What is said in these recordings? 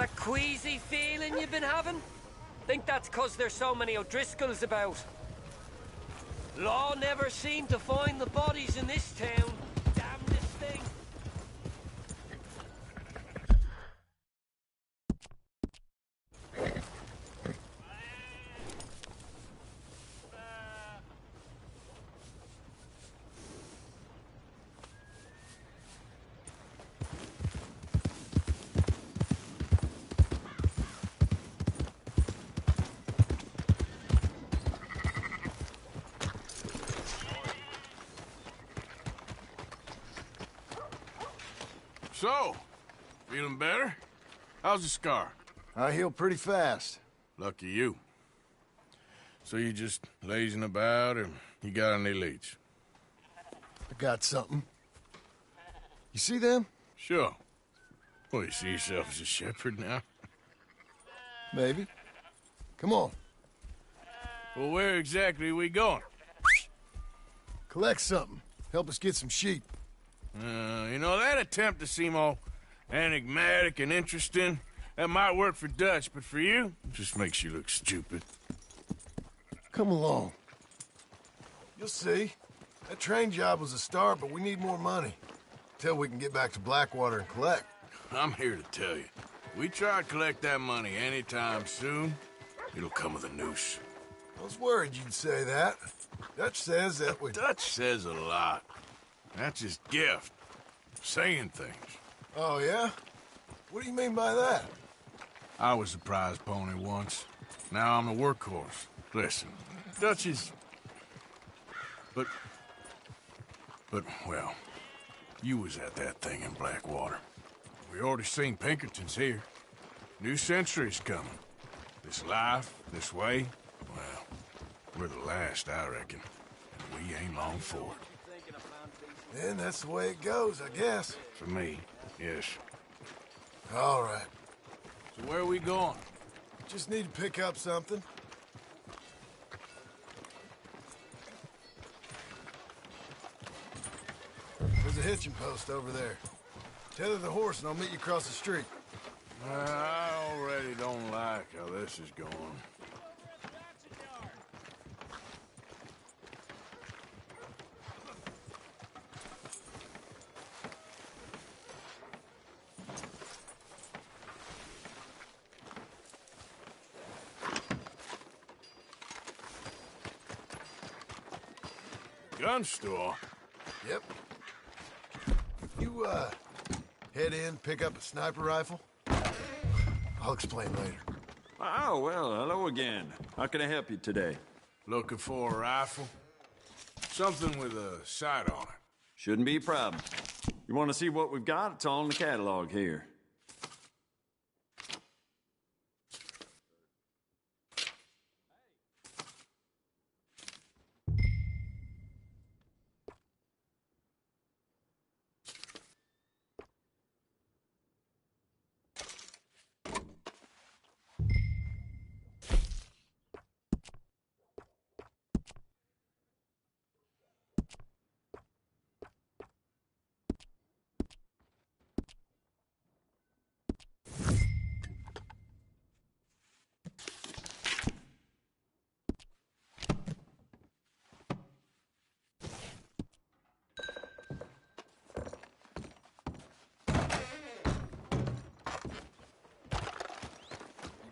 That queasy feeling you've been having? Think that's 'cause there's so many O'Driscolls about. Law never seemed to find the bodies in this town. Damnedest thing. So, feeling better? How's the scar? I heal pretty fast. Lucky you. So you just lazing about, or you got any leads? I got something. You see them? Sure. Well, you see yourself as a shepherd now? Maybe. Come on. Well, where exactly are we going? Collect something. Help us get some sheep. You know, that attempt to seem all enigmatic and interesting, that might work for Dutch, but for you, it just makes you look stupid. Come along. You'll see. That train job was a start, but we need more money. Till we can get back to Blackwater and collect. I'm here to tell you, we try to collect that money anytime soon, it'll come with a noose. I was worried you'd say that. Dutch says that we... Dutch says a lot. That's his gift. Saying things. Oh, yeah? What do you mean by that? I was a prize pony once. Now I'm a workhorse. Listen, Dutch is... But, well, you was at that thing in Blackwater. We already seen Pinkertons here. New century's coming. This life, this way, well, we're the last, I reckon. And we ain't long for it. Then that's the way it goes, I guess. For me, yes. All right. So where are we going? Just need to pick up something. There's a hitching post over there. Tether the horse and I'll meet you across the street. I already don't like how this is going. Gun store? Yep. You, head in, pick up a sniper rifle? I'll explain later. Oh, well, hello again. How can I help you today? Looking for a rifle? Something with a sight on it. Shouldn't be a problem. You want to see what we've got? It's all in the catalog here.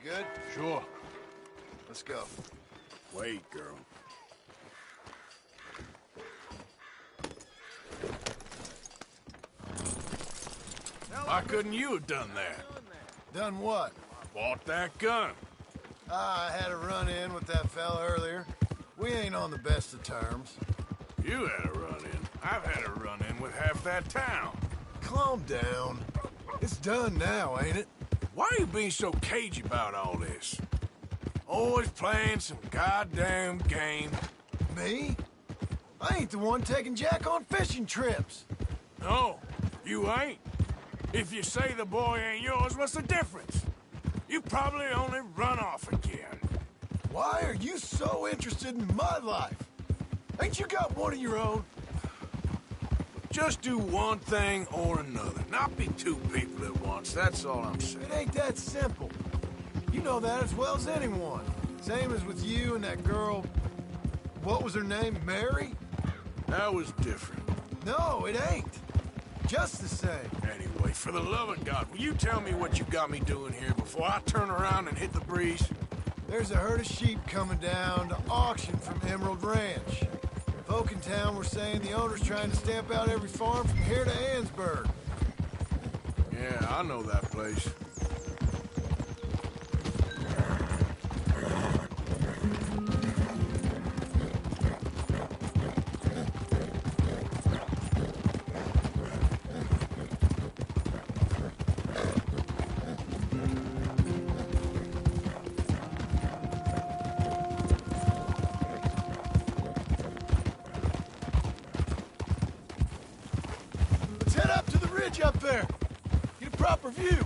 Good? Sure. Let's go. Wait, girl. Why couldn't you have done that? Done what? Bought that gun. I had a run-in with that fella earlier. We ain't on the best of terms. You had a run-in. I've had a run-in with half that town. Calm down. It's done now, ain't it? Why are you being so cagey about all this? Always playing some goddamn game. Me? I ain't the one taking Jack on fishing trips. No, you ain't. If you say the boy ain't yours, what's the difference? You probably only run off again. Why are you so interested in my life? Ain't you got one of your own? Just do one thing or another. Not be two people at once, that's all I'm saying. It ain't that simple. You know that as well as anyone. Same as with you and that girl... What was her name? Mary? That was different. No, it ain't. Just the same. Anyway, for the love of God, will you tell me what you got me doing here before I turn around and hit the breeze? There's a herd of sheep coming down to auction from Emerald Ranch. Folk in town were saying the owner's trying to stamp out every farm from here to Ansburg. Yeah, I know that place. Let's head up to the ridge up there. Get a proper view.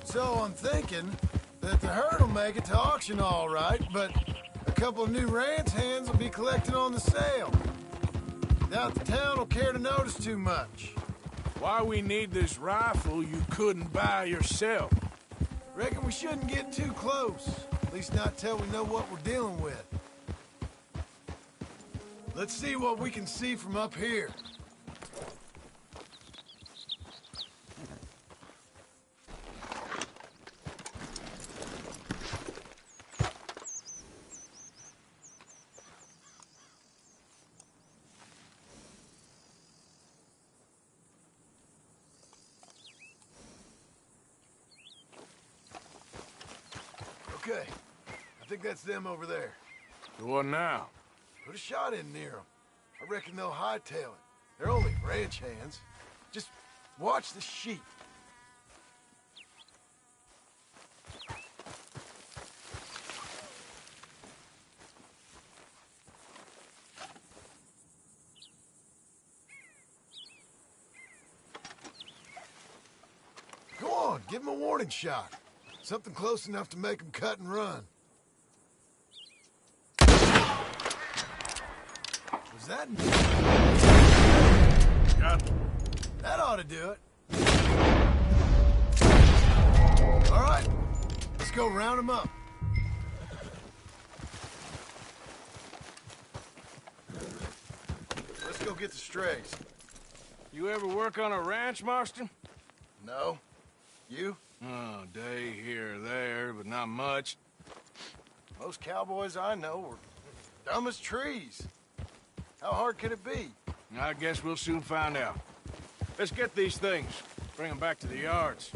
So I'm thinking that the herd will make it to auction all right, but a couple of new ranch hands will be collecting on the sale. Doubt the town will care to notice too much. Why we need this rifle you couldn't buy yourself? Reckon we shouldn't get too close. At least not till we know what we're dealing with. Let's see what we can see from up here. Okay, I think that's them over there. So what now? Put a shot in near them. I reckon they'll hightail it. They're only ranch hands. Just watch the sheep. Go on, give them a warning shot. Something close enough to make them cut and run. Was that... Got them. That ought to do it. All right, let's go round them up. Let's go get the strays. You ever work on a ranch, Marston? No? You? Oh, day here or there, but not much. Most cowboys I know were dumb as trees. How hard could it be? I guess we'll soon find out. Let's get these things. Bring them back to the yards.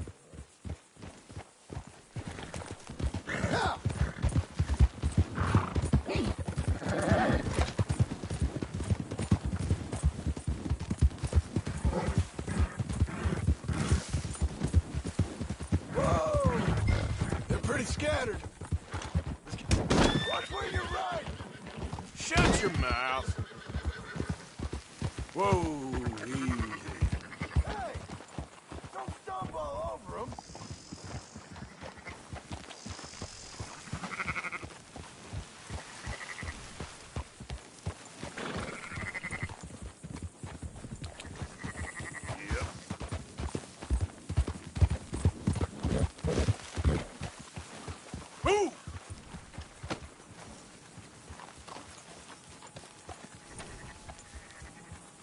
Whoa! They're pretty scattered. Watch where you're right! Shut your mouth. Whoa, easy. Hey! Don't stomp all over them. Yep. Move!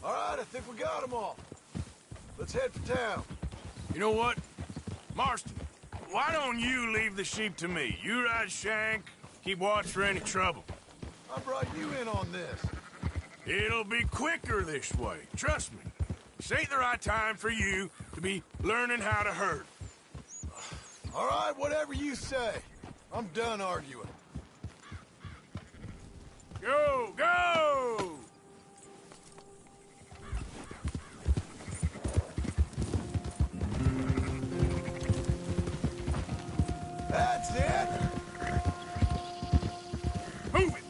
All right, I think we got them all. Let's head for town. You know what? Marston, why don't you leave the sheep to me? You ride Shank, keep watch for any trouble. I brought you in on this. It'll be quicker this way, trust me. This ain't the right time for you to be learning how to herd. All right, whatever you say. I'm done arguing. Go, go! That's it. Move it!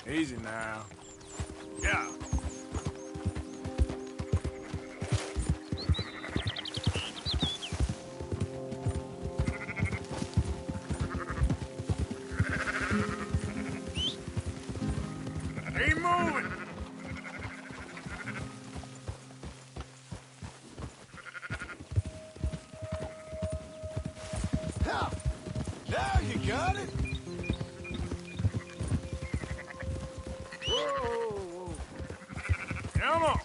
Easy now. Yeah. Keep moving. Ha! Now you got it. Whoa. Come on.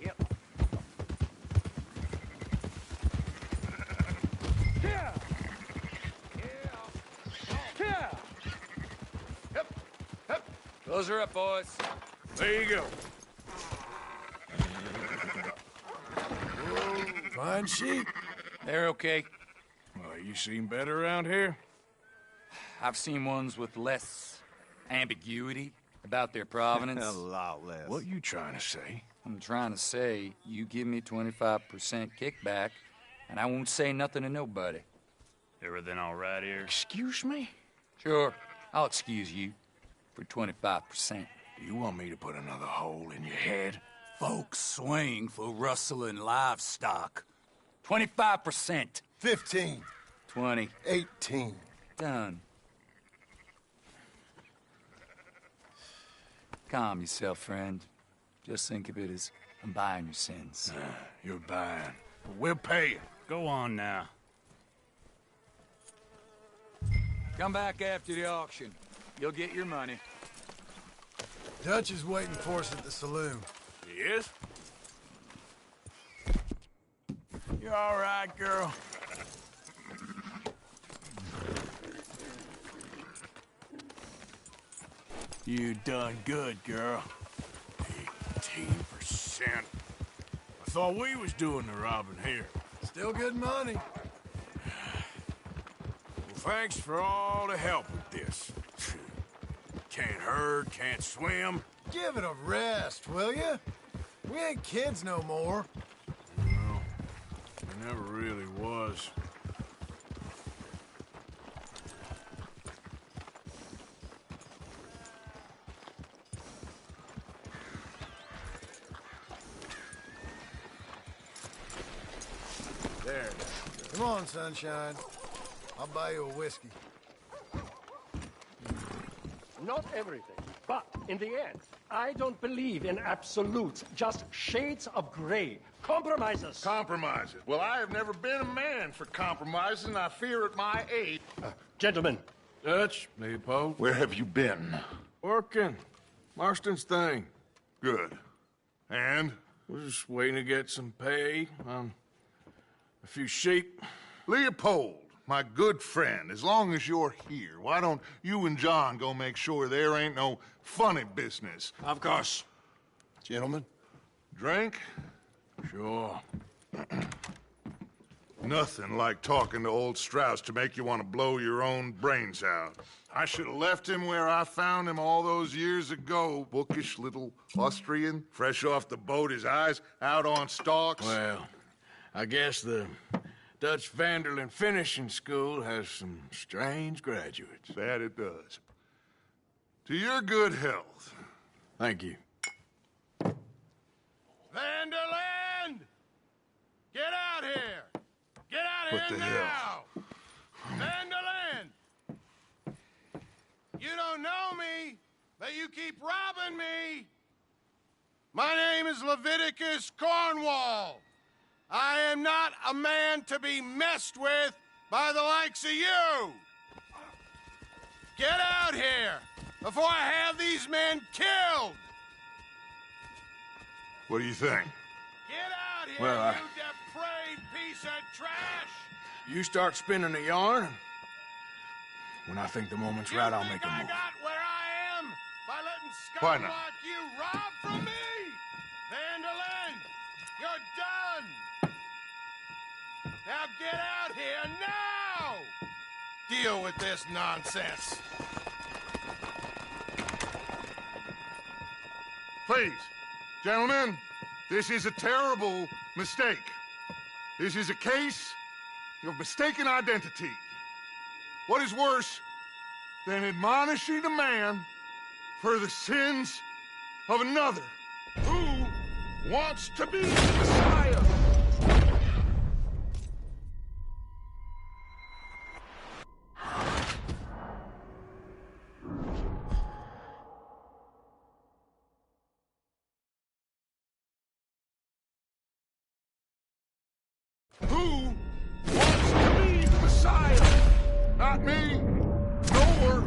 Yep. Yeah. Yeah. Yep. Yep. Close her up, boys. There you go. Fine sheep. They're okay. Well, you seen better around here? I've seen ones with less ambiguity about their provenance. A lot less. What you trying to say? I'm trying to say, you give me 25% kickback, and I won't say nothing to nobody. Everything all right here? Excuse me? Sure, I'll excuse you for 25%. Do you want me to put another hole in your head? Folks swing for rustling livestock. 25%. 15. 20. 18. Done. Calm yourself, friend. Just think of it as I'm buying your sins. You're buying. But we'll pay you. Go on now. Come back after the auction. You'll get your money. Dutch is waiting for us at the saloon. He is? You all right, girl? You done good, girl. 18%. I thought we was doing the robbing here. Still good money. Well, thanks for all the help with this. Can't herd, can't swim. Give it a rest, will you? We ain't kids no more. No, it never really was. There. Come on, sunshine. I'll buy you a whiskey. Not everything, but in the end, I don't believe in absolutes, just shades of gray. Compromises. Compromises. Well, I have never been a man for compromises, and I fear at my age. Gentlemen, Dutch, Leopold. Where have you been? Working. Marston's thing. Good. And? We're just waiting to get some pay on a few sheep. Leopold, my good friend, as long as you're here, why don't you and John go make sure there ain't no funny business? Of course. Gentlemen. Drink? Sure. Nothing like talking to old Strauss to make you want to blow your own brains out. I should have left him where I found him all those years ago. Bookish little Austrian, fresh off the boat, his eyes out on stalks. Well, I guess the Dutch Vanderlyn Finishing School has some strange graduates. That it does. To your good health. Thank you. Vanderland! Get out here! Get out What here the now! hell? Vanderland! You don't know me, but you keep robbing me! My name is Leviticus Cornwall. I am not a man to be messed with by the likes of you! Get out here before I have these men killed! What do you think? Get out here, Well, you depraved piece of trash! You start spinning a yarn. When I think the moment's right, I'll make a I move. got where I am by letting Why scum not? like you rob from me! Vanderlyn, you're done! Now get out here now! Deal with this nonsense. Please, gentlemen, this is a terrible mistake. This is a case of mistaken identity. What is worse than admonishing a man for the sins of another who wants to be the Messiah? Who wants to be the Messiah? Not me, nor...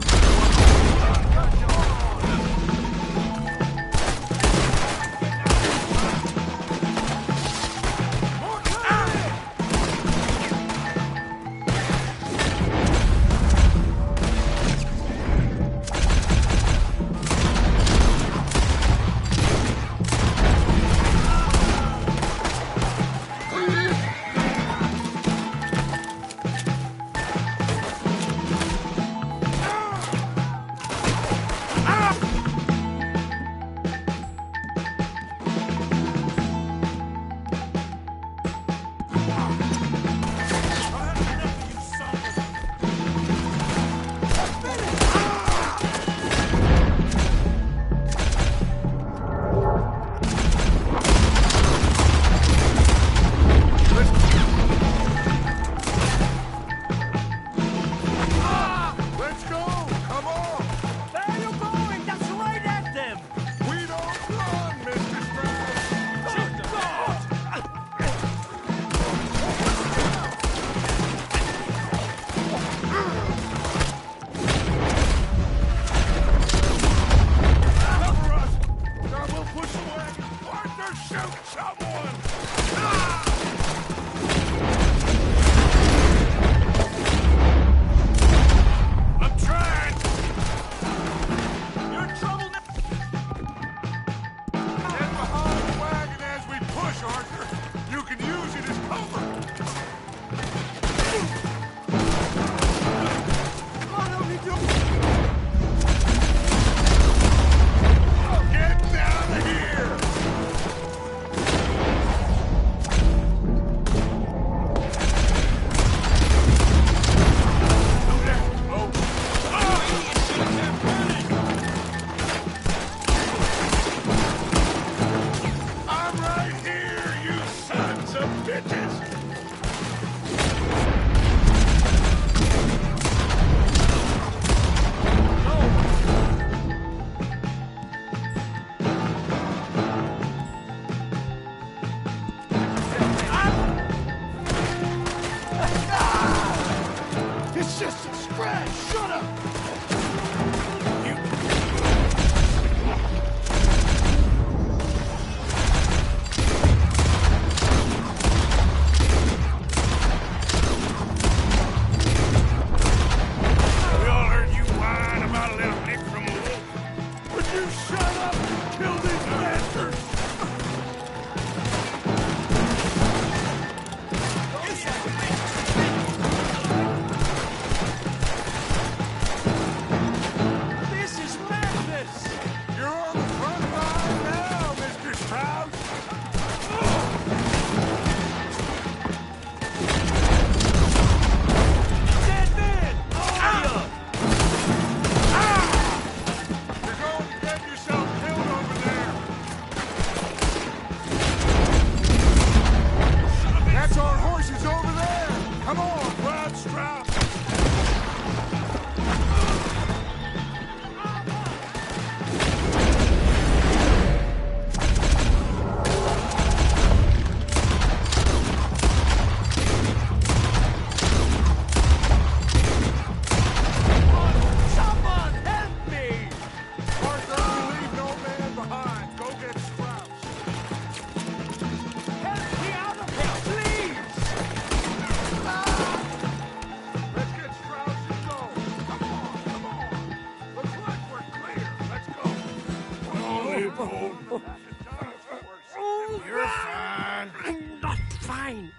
You're fine. I'm not fine.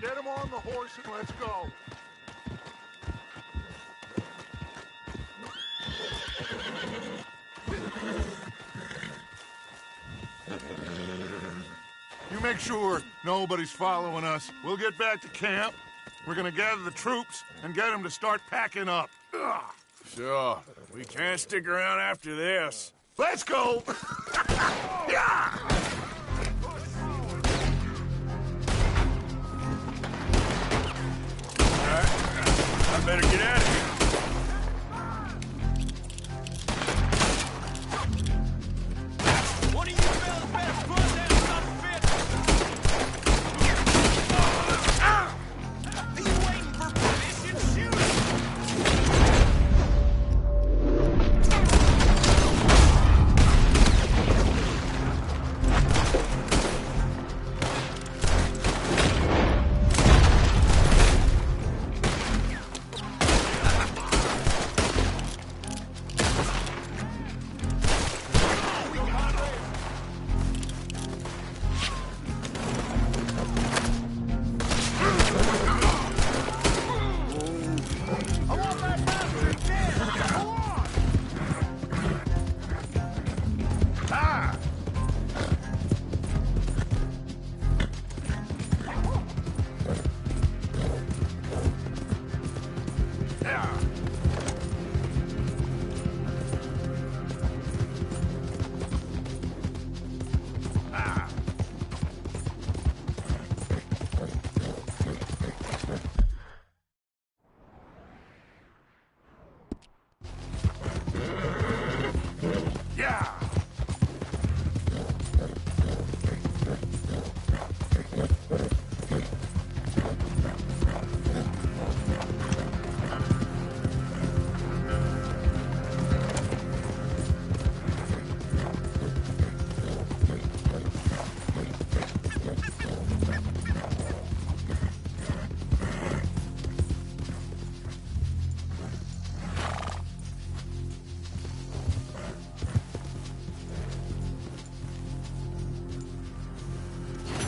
Get him on the horse and let's go. You make sure nobody's following us. We'll get back to camp. We're gonna gather the troops and get them to start packing up. Ugh. Sure. We can't stick around after this. Let's go! Yeah! All right. I better get out of here. One of you fellas better put that son of a bitch! Are you waiting for permission? Shoot him!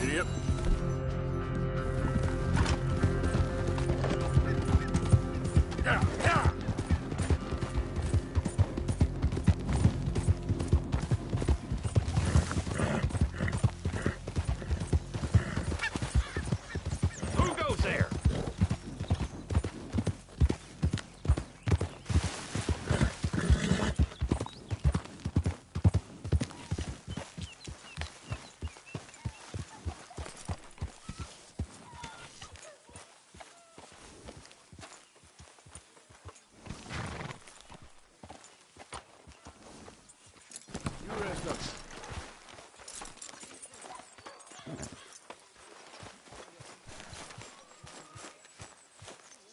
Yep. Who goes there?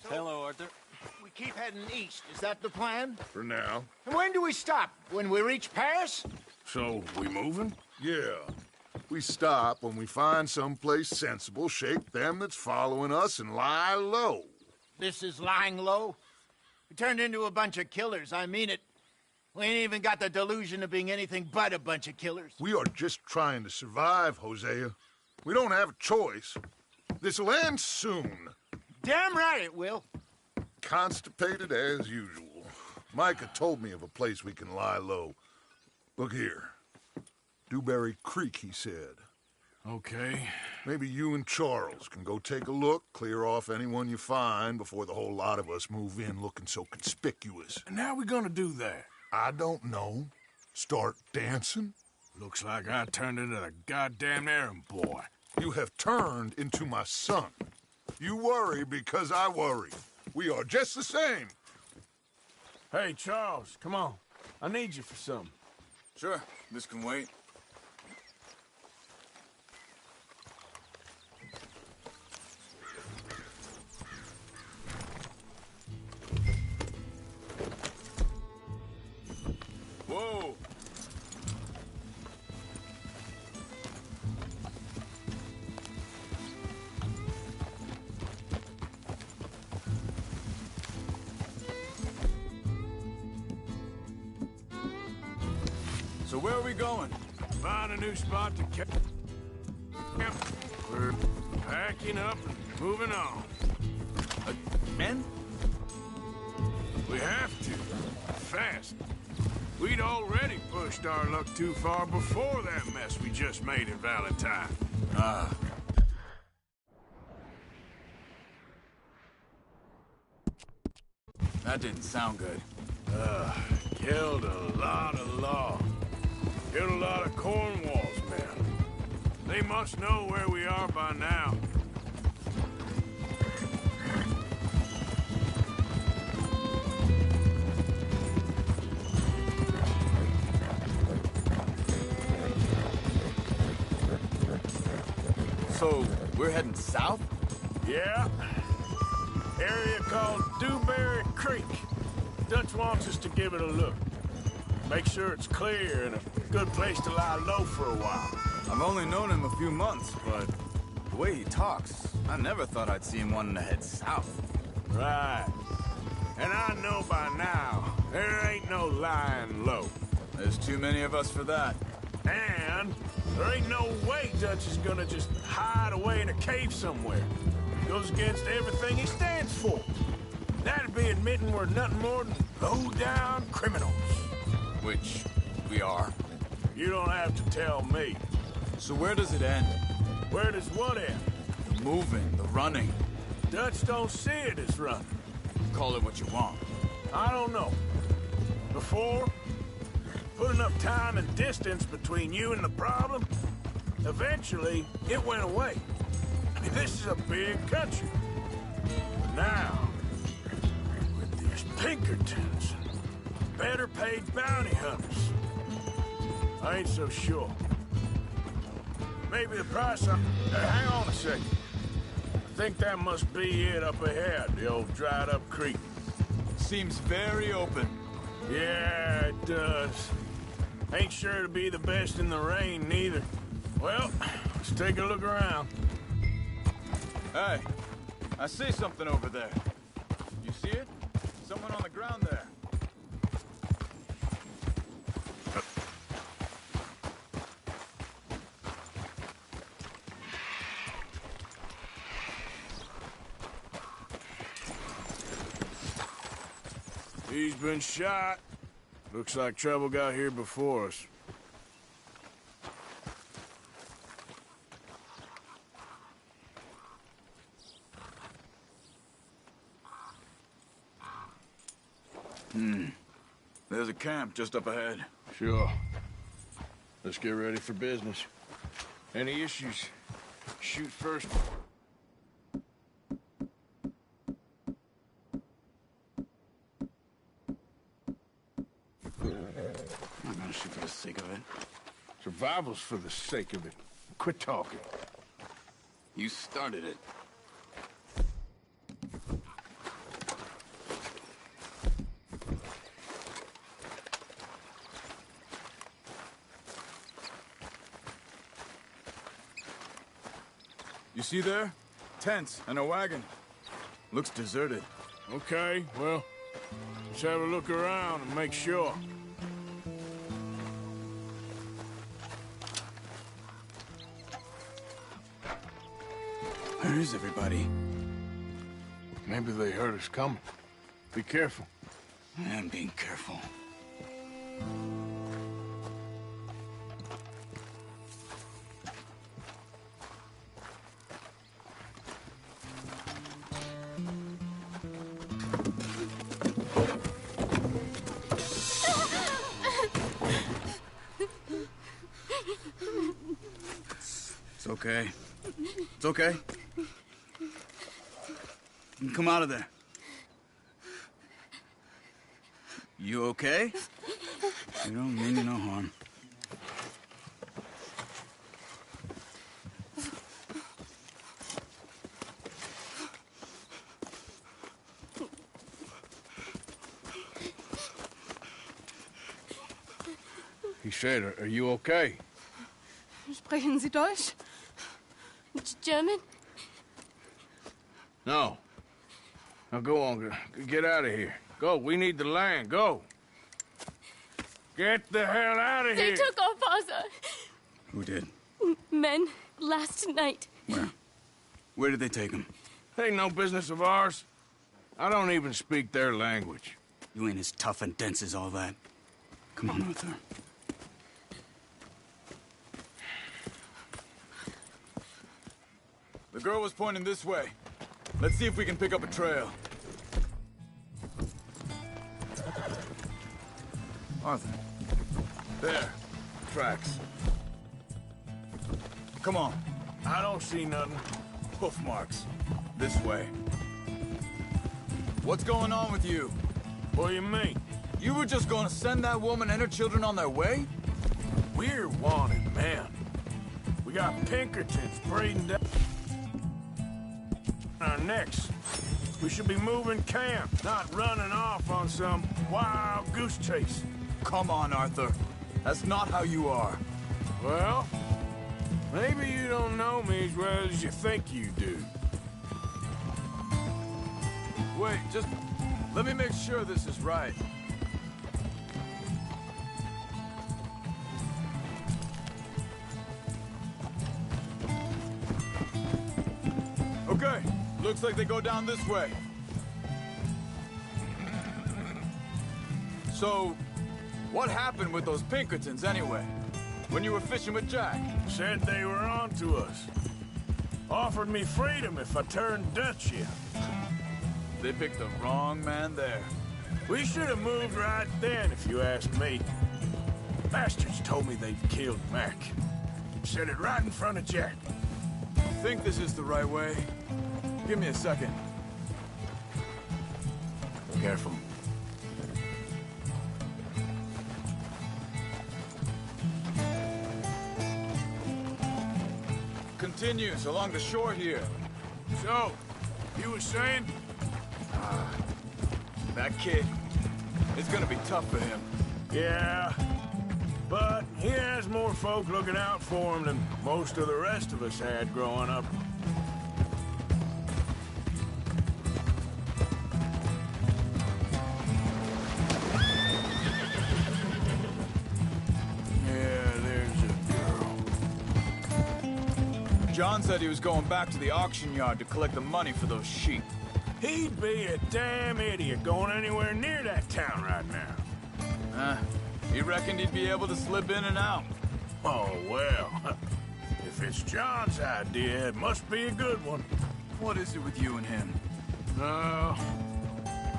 Hello, Arthur. We keep heading east. Is that the plan? For now. And when do we stop? When we reach Paris? So, we moving? Yeah. We stop when we find someplace sensible, shake them that's following us, and lie low. This is lying low? We turned into a bunch of killers, I mean it. We ain't even got the delusion of being anything but a bunch of killers. We are just trying to survive, Hosea. We don't have a choice. This'll end soon. Damn right it will. Constipated as usual. Micah told me of a place we can lie low. Look here. Dewberry Creek, he said. Okay. Maybe you and Charles can go take a look, clear off anyone you find before the whole lot of us move in looking so conspicuous. And how we gonna do that? I don't know. Start dancing? Looks like I turned into the goddamn errand boy. You have turned into my son. You worry because I worry. We are just the same. Hey, Charles, come on. I need you for something. Sure, this can wait. Whoa! So where are we going? Find a new spot to camp. We're packing up and moving on. Men? We have to. Fast. We'd already pushed our luck too far before that mess we just made in Valentine. That didn't sound good. Killed a lot of law. Killed a lot of Cornwall's men. They must know where we are by now. So, we're heading south? Yeah. Area called Dewberry Creek. Dutch wants us to give it a look. Make sure it's clear and a good place to lie low for a while. I've only known him a few months, but the way he talks, I never thought I'd see him wanting to head south. Right. And I know by now, there ain't no lying low. There's too many of us for that. And there ain't no way Dutch is gonna just hide away in a cave somewhere. Goes against everything he stands for. That'd be admitting we're nothing more than low-down criminals. Which we are. You don't have to tell me. So where does it end? Where does what end? The moving, the running. Dutch don't see it as running. Call it what you want. I don't know. Before, put enough time and distance between you and the problem, eventually it went away. I mean, this is a big country. But now, with these Pinkertons, better paid bounty hunters, I ain't so sure. Maybe the price of... hang on a second. I think that must be it up ahead, the old dried-up creek. Seems very open. Yeah, it does. Ain't sure to be the best in the rain, neither. Well, let's take a look around. Hey, I see something over there. You see it? Someone on the ground there. He's been shot. Looks like trouble got here before us. There's a camp just up ahead. Sure. Let's get ready for business. Any issues? Shoot first. I'm not gonna shoot for the sake of it. Survival's for the sake of it. Quit talking. You started it. You see there? Tents and a wagon. Looks deserted. Okay, well, let's have a look around and make sure. Where is everybody? Maybe they heard us coming. Be careful. I am being careful. It's okay. It's okay. You can come out of there. You okay? You don't mean you no harm. He said, are you okay? Sprechen Sie Deutsch? German? No. Now go on, get out of here. Go, we need the land, go. Get the hell out of here! They took our father. Who did? Men, last night. Where? Where did they take him? Ain't no business of ours. I don't even speak their language. You ain't as tough and dense as all that. Come on, Arthur. The girl was pointing this way. Let's see if we can pick up a trail. Arthur. There. Tracks. Come on. I don't see nothing. Hoof marks. This way. What's going on with you? What do you mean? You were just gonna send that woman and her children on their way? We're wanted, man. We got Pinkertons breeding down our necks. We should be moving camp, not running off on some wild goose chase. Come on, Arthur. That's not how you are. Well, maybe you don't know me as well as you think you do. Wait, just let me make sure this is right. Okay, looks like they go down this way. So, what happened with those Pinkertons anyway? When you were fishing with Jack? Said they were on to us. Offered me freedom if I turned Dutch yet. They picked the wrong man there. We should have moved right then, if you ask me. Bastards told me they'd killed Mac. Said it right in front of Jack. Think this is the right way? Give me a second. Careful. Continues along the shore here. So, you were saying? That kid, it's gonna be tough for him. Yeah, but he has more folk looking out for him than most of the rest of us had growing up. Yeah, there's a girl. John said he was going back to the auction yard to collect the money for those sheep. He'd be a damn idiot going anywhere near that town right now. He reckoned he'd be able to slip in and out. Oh, well. If it's John's idea, it must be a good one. What is it with you and him?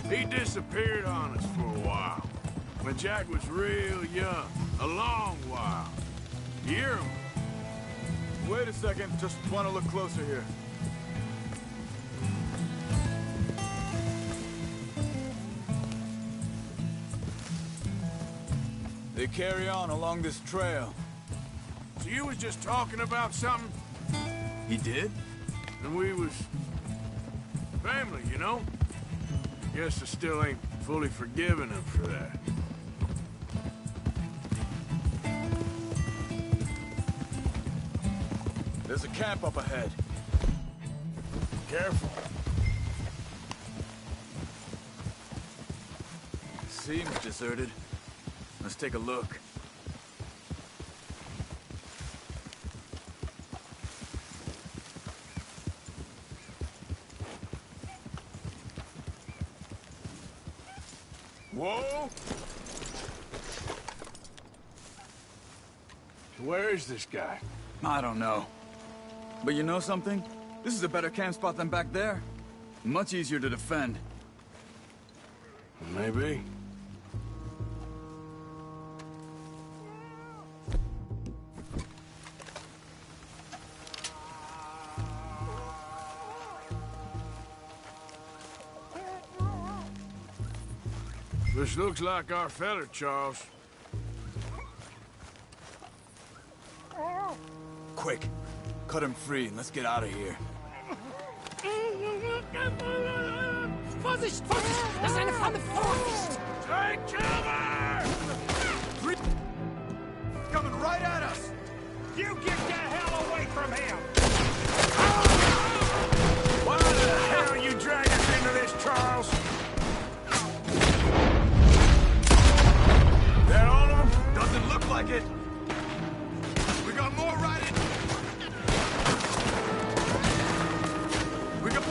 He disappeared on us for a while. When Jack was real young. A long while. Year. Wait a second, just want to look closer here. They carry on along this trail. So you was just talking about something? He did? And we was... family, you know? Guess I still ain't fully forgiven him for that. There's a camp up ahead. Careful. Seems deserted. Let's take a look. Whoa! Where is this guy? I don't know. But you know something? This is a better camp spot than back there. Much easier to defend. Maybe. This looks like our feller, Charles. Quick, cut him free and let's get out of here. Vorsicht, Vorsicht! Das ist eine Falle! Vorsicht! Take cover! Coming right at us! You get the hell away from him! Why the hell you drag us into this, Charles? That all of them? Doesn't look like it. We got more riding. We got...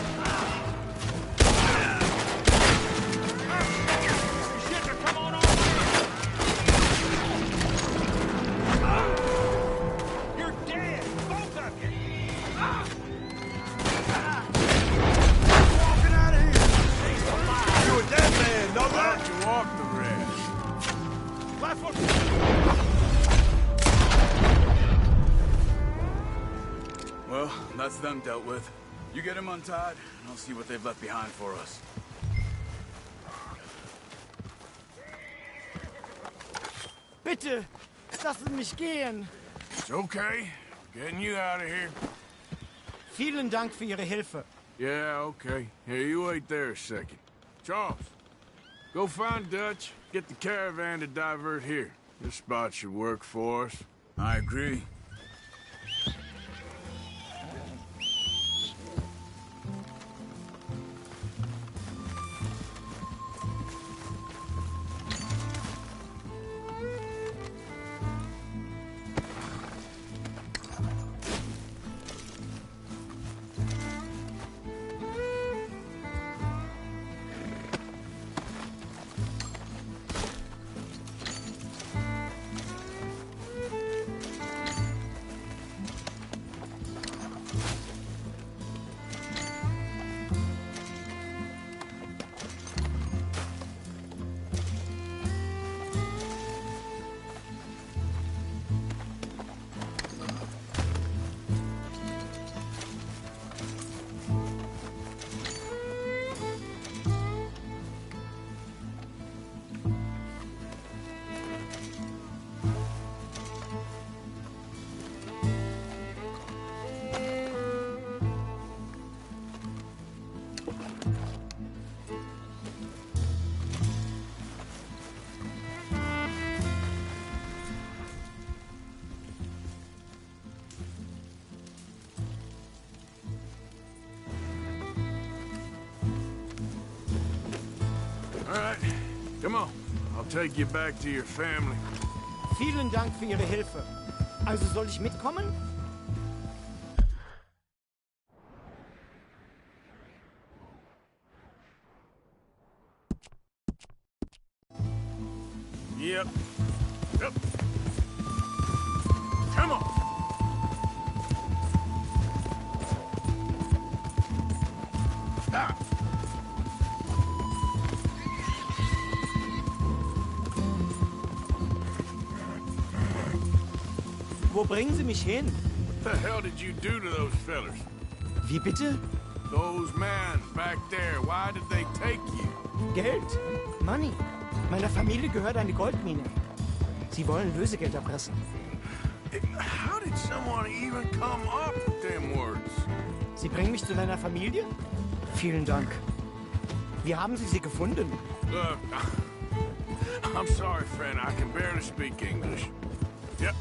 Shit, come on over! Walking out of here! You're a dead man, know that? Why don't you walk the rest? Left one! Well, that's them dealt with. You get them untied, and I'll see what they've left behind for us. Bitte, lassen mich gehen. It's okay. Getting you out of here. Vielen Dank für Ihre Hilfe. Yeah, okay. Here, you wait there a second. Charles, go find Dutch. Get the caravan to divert here. This spot should work for us. I agree. All right, come on. I'll take you back to your family. Vielen Dank für Ihre Hilfe. Also soll ich mitkommen? Yep. Yep. Come on. Ah. Wo bringen Sie mich hin? What the hell did you do to those fellers? Wie bitte? Those men back there, why did they take you? Geld. Money. Meiner Familie gehört eine Goldmine. Sie wollen Lösegeld erpressen. How did someone even come up with them words? Sie bringen mich zu deiner Familie? Vielen Dank. Wie haben Sie sie gefunden? Look, I'm sorry, friend. I can barely speak English. Yep.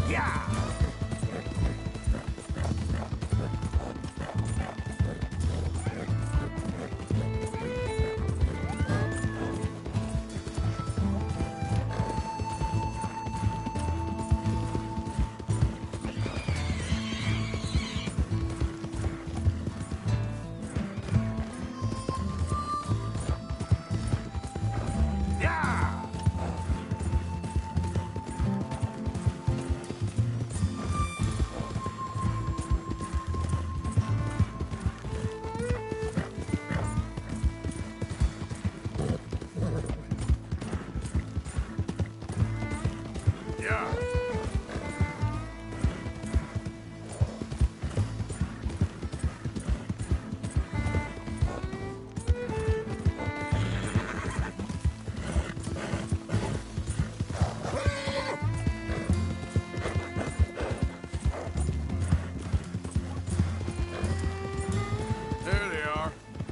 Ja!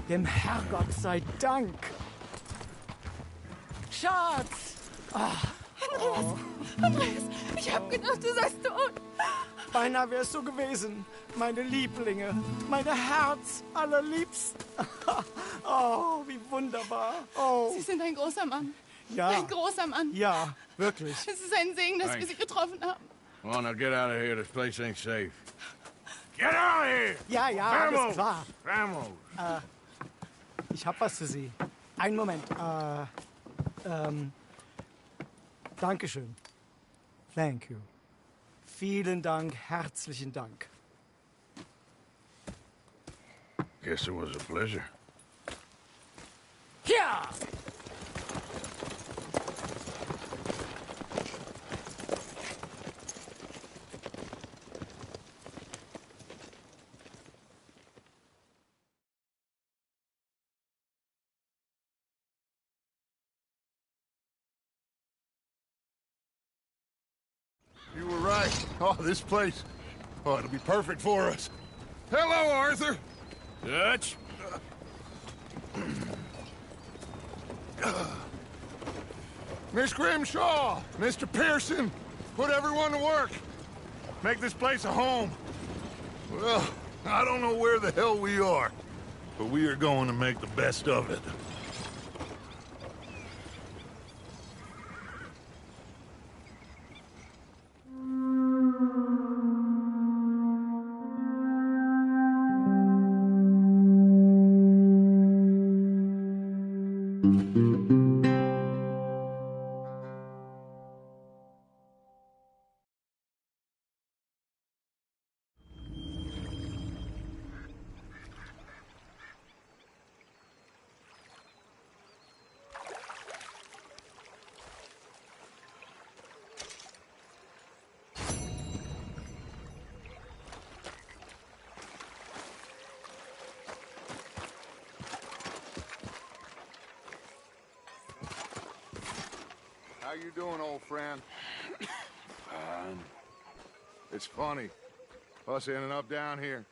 Dem Herrgott sei Dank. Schatz! Andreas, ich hab gedacht, du seist tot. Beinahe wärst du gewesen. Meine Lieblinge, meine Herz allerliebst. Oh, wie wunderbar. Oh. Sie sind ein großer Mann. Ja. Ein großer Mann. Ja, wirklich. Es ist ein Segen, dass wir Sie getroffen haben. Come on, now get out of here. This place ain't safe. Get out of here! Ja, ja, Vamos! alles klar. Vamos! Ich hab was für Sie. Einen Moment. Dankeschön. Thank you. Vielen Dank, herzlichen Dank. Guess it was a pleasure. Ja! You were right. Oh, this place. Oh, it'll be perfect for us. Hello, Arthur. Dutch? Miss Grimshaw, Mr. Pearson, put everyone to work. Make this place a home. Well, I don't know where the hell we are, but we are going to make the best of it. How you doing, old friend? Fine. It's funny, us ending up down here.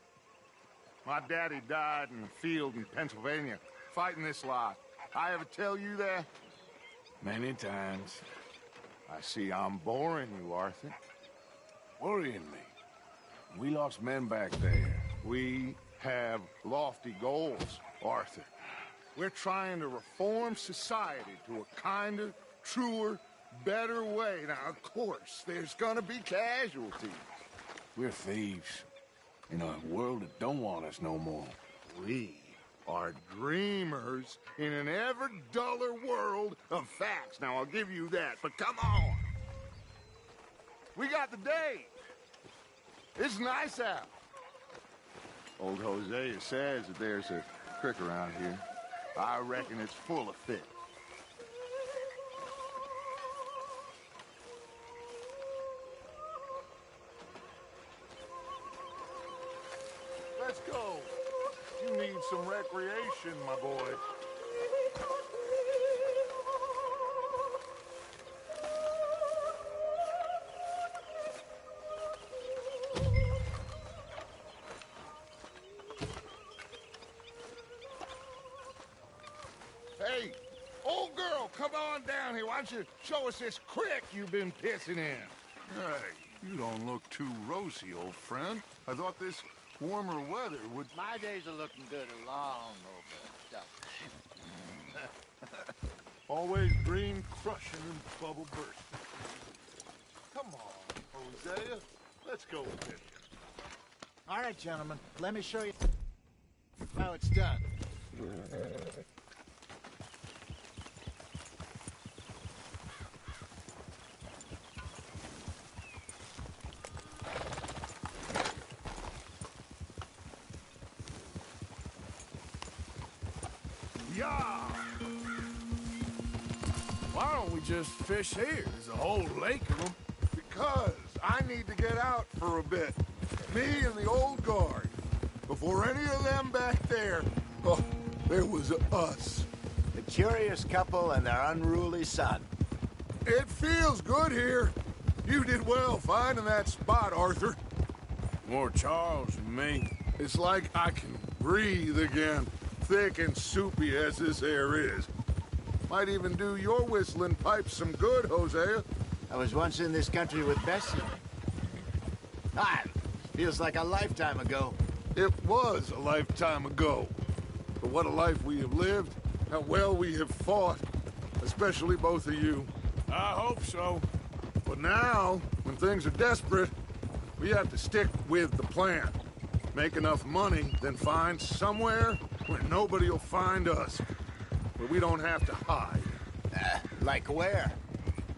My daddy died in a field in Pennsylvania, fighting this lot. I ever tell you that? Many times. I see I'm boring you, Arthur. Worrying me. We lost men back there. We have lofty goals, Arthur. We're trying to reform society to a kinder, truer, better way. Now, of course, there's gonna be casualties. We're thieves. In a world that don't want us no more. We are dreamers in an ever duller world of facts. Now, I'll give you that, but come on. We got the day. It's nice out. Old Hosea says that there's a creek around here. I reckon it's full of fish. Let's go. You need some recreation, my boy. Hey, old girl, come on down here. Why don't you show us this creek you've been pissing in? Hey, you don't look too rosy, old friend. I thought this warmer weather would... My days are looking good along over. Always dream crushing and bubble bursting. Come on, Hosea. Let's go with it. All right, gentlemen, let me show you how it's done. Yeah! Why don't we just fish here? There's a whole lake of them. Because I need to get out for a bit. Me and the old guard. Before any of them back there, oh, there was us. The curious couple and their unruly son. It feels good here. You did well finding that spot, Arthur. More Charles than me. It's like I can breathe again, thick and soupy as this air is. Might even do your whistling pipes some good, Hosea. I was once in this country with Bessie. Ah, feels like a lifetime ago. It was a lifetime ago. But what a life we have lived. How well we have fought. Especially both of you. I hope so. But now, when things are desperate, we have to stick with the plan. Make enough money, then find somewhere where nobody will find us. Where we don't have to hide. Like where?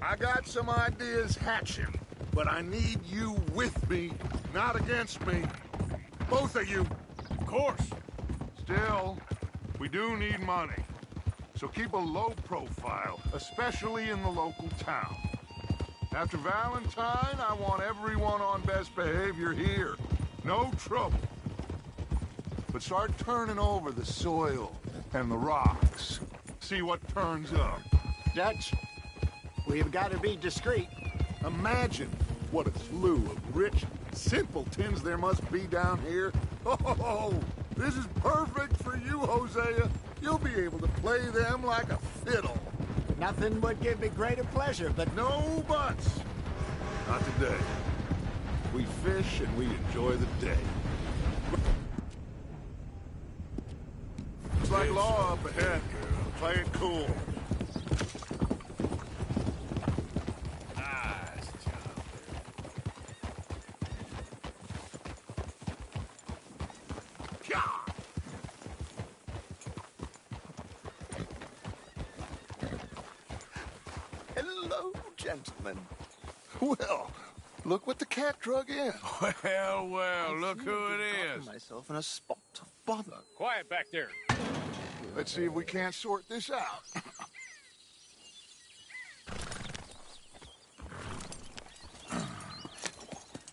I got some ideas hatching, but I need you with me, not against me. Both of you. Of course. Still, we do need money. So keep a low profile, especially in the local town. After Valentine, I want everyone on best behavior here. No trouble. But start turning over the soil and the rocks. See what turns up. Dutch, we've got to be discreet. Imagine what a slew of rich simpletons there must be down here. Oh, this is perfect for you, Hosea. You'll be able to play them like a fiddle. Nothing would give me greater pleasure, but... No buts. Not today. We fish and we enjoy the day. Looks like law up ahead. Play it cool. Nice job. Hello, gentlemen. Well, look what the cat drug in. Well, look who it is. Myself in a spot of bother. Quiet back there. Let's see if we can't sort this out.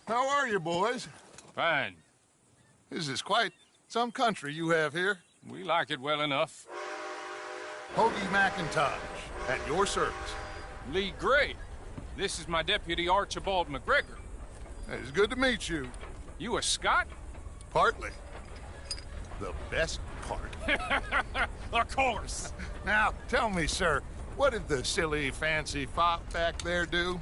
How are you, boys? Fine. This is quite some country you have here. We like it well enough. Hoagie McIntosh, at your service. Lee Gray. This is my deputy Archibald McGregor. It's good to meet you. You a Scot? Partly. The best part. Of course. Now, tell me, sir, what did the silly, fancy fop back there do?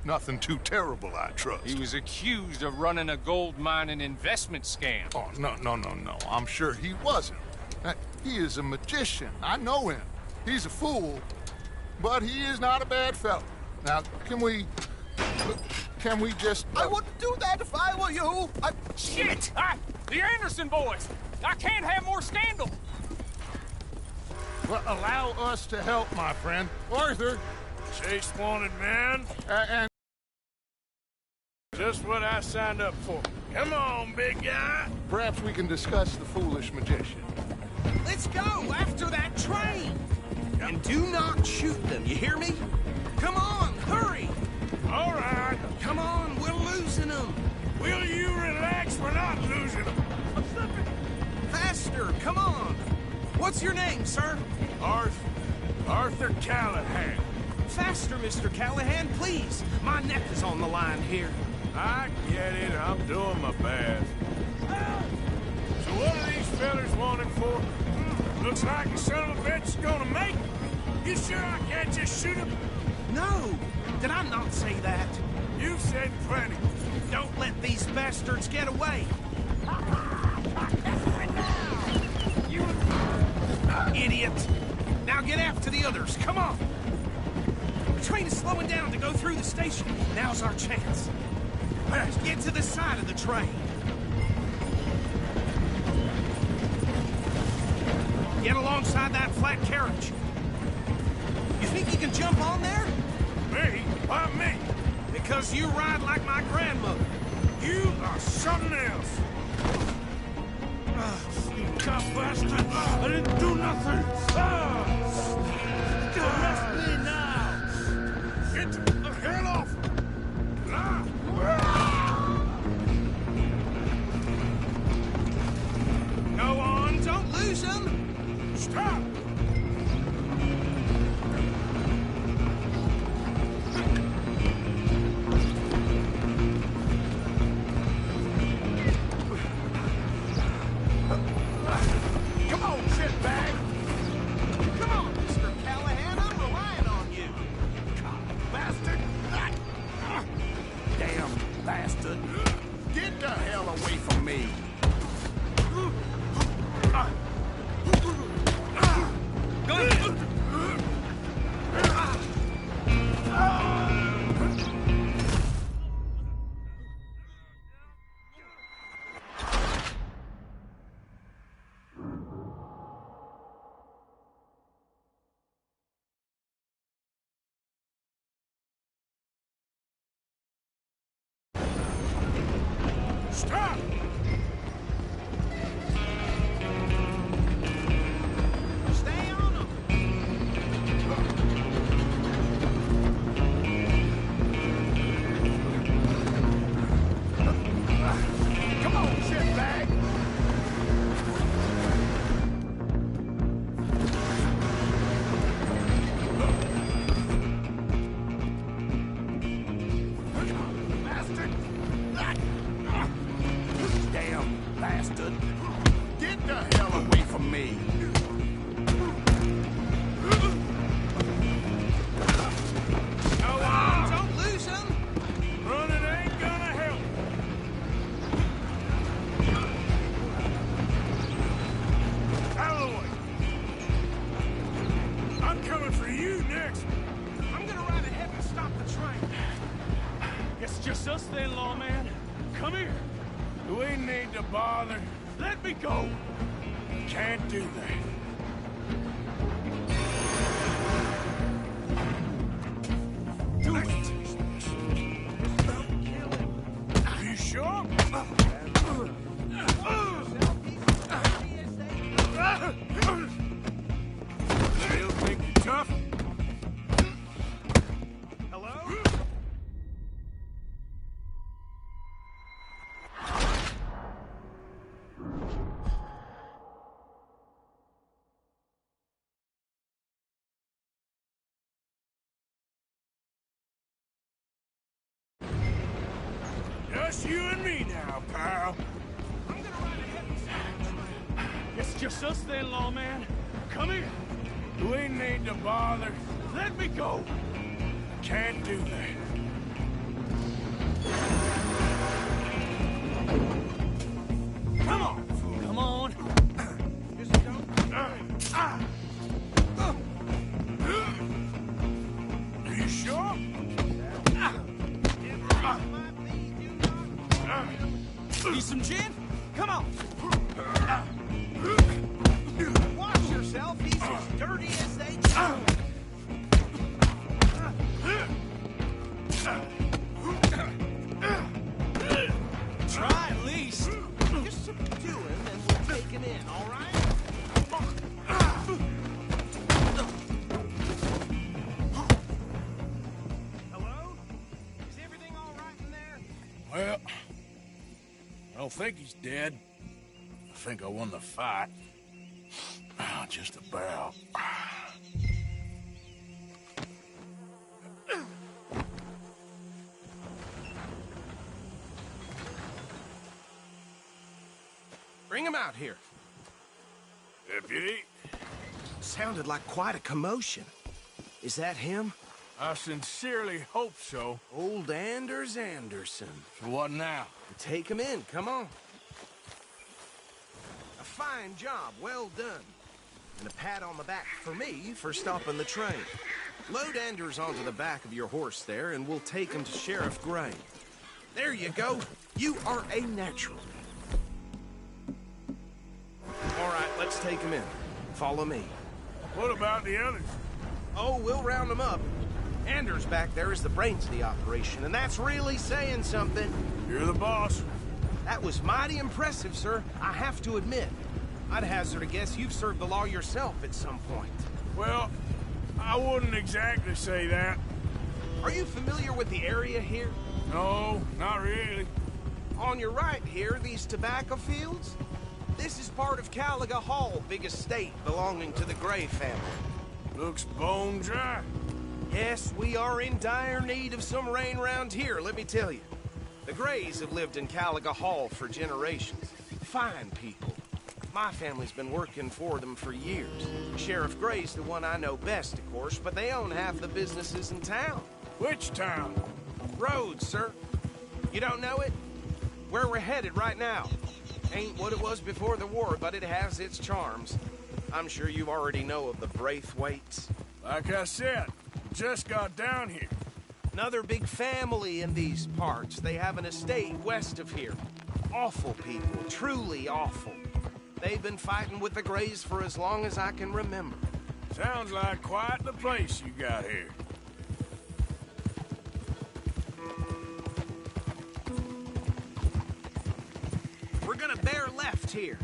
Nothing too terrible, I trust. He was accused of running a gold mining investment scam. Oh, no. I'm sure he wasn't. He is a magician. I know him. He's a fool, but he is not a bad fellow. Now, can we just... I wouldn't do that if I were you. Shit! The Anderson boys! I can't have more scandal! Well, allow us to help, my friend. Arthur! Chase wanted man. And... Just what I signed up for. Come on, big guy. Perhaps we can discuss the foolish magician. Let's go after that train! And do not shoot them, you hear me? Come on, hurry! All right. Come on, we're losing them! Will you relax? We're not losing them. Faster, come on! What's your name, sir? Arthur Callahan. Faster, Mr. Callahan, please! My neck is on the line here. I get it. I'm doing my best. So what are these fellas wanted for? Looks like the son of a bitch is gonna make it. You sure I can't just shoot him? No! Did I not say that? You said plenty. Don't let these bastards get away! You idiot! Now get after the others, come on! The train is slowing down to go through the station. Now's our chance. Get to the side of the train. Get alongside that flat carriage. You think you can jump on there? Me? Why me? Because you ride like my grandmother. You are something else. You cop bastard! I didn't do nothing! Arrest me now! Get the hell off! Go on, don't lose them! Stop! Come on, shitbag! Come on, Mr. Callahan, I'm relying on you! God, bastard! just us then, lawman. Come here. Do we need to bother? Let me go. Can't do that. Do it. Are you sure? Still think you're tough? Hello? Just you and me now, pal. I'm gonna ride ahead and it's just us then, lawman. Come here. Do we need to bother? Let me go. Can't do that. Come on. Come on. Just don't. Are you sure? Need some gin? Come on. Watch yourself. He's as dirty as they come. Try at least. Just subdue him and we'll take him in, all right? Hello? Is everything all right in there? Well, I don't think he's dead. I think I won the fight. Just about. Bring him out here. Deputy? Sounded like quite a commotion. Is that him? I sincerely hope so. Old Anders Anderson. So what now? Take him in, come on. A fine job, well done. And a pat on the back for me for stopping the train. Load Anders onto the back of your horse there, and we'll take him to Sheriff Gray. There you go. You are a natural. All right, let's take him in. Follow me. What about the others? Oh, we'll round them up. Anders back there is the brains of the operation, and that's really saying something. You're the boss. That was mighty impressive, sir. I have to admit. I'd hazard a guess you've served the law yourself at some point. Well, I wouldn't exactly say that. Are you familiar with the area here? No, not really. On your right here, these tobacco fields? This is part of Caliga Hall, big estate belonging to the Gray family. Looks bone dry. Yes, we are in dire need of some rain round here, let me tell you. The Grays have lived in Caliga Hall for generations. Fine people. My family's been working for them for years. Sheriff Gray's the one I know best, of course, but they own half the businesses in town. Which town? Rhodes, sir. You don't know it? Where we're headed right now. Ain't what it was before the war, but it has its charms. I'm sure you already know of the Braithwaites. Like I said, just got down here. Another big family in these parts. They have an estate west of here. Awful people, truly awful. They've been fighting with the Grays for as long as I can remember. Sounds like quite the place you got here. We're gonna bear left here.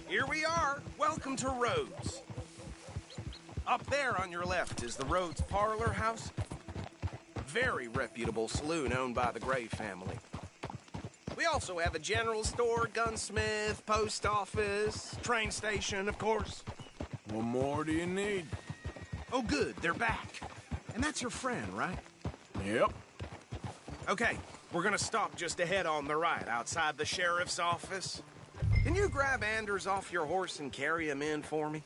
Here we are. Welcome to Rhodes. Up there on your left is the Rhodes Parlor House. Very reputable saloon owned by the Gray family. We also have a general store, gunsmith, post office, train station, of course. What more do you need? Oh, good. They're back. And that's your friend, right? Yep. Okay. We're gonna stop just ahead on the right, outside the sheriff's office. Can you grab Anders off your horse and carry him in for me?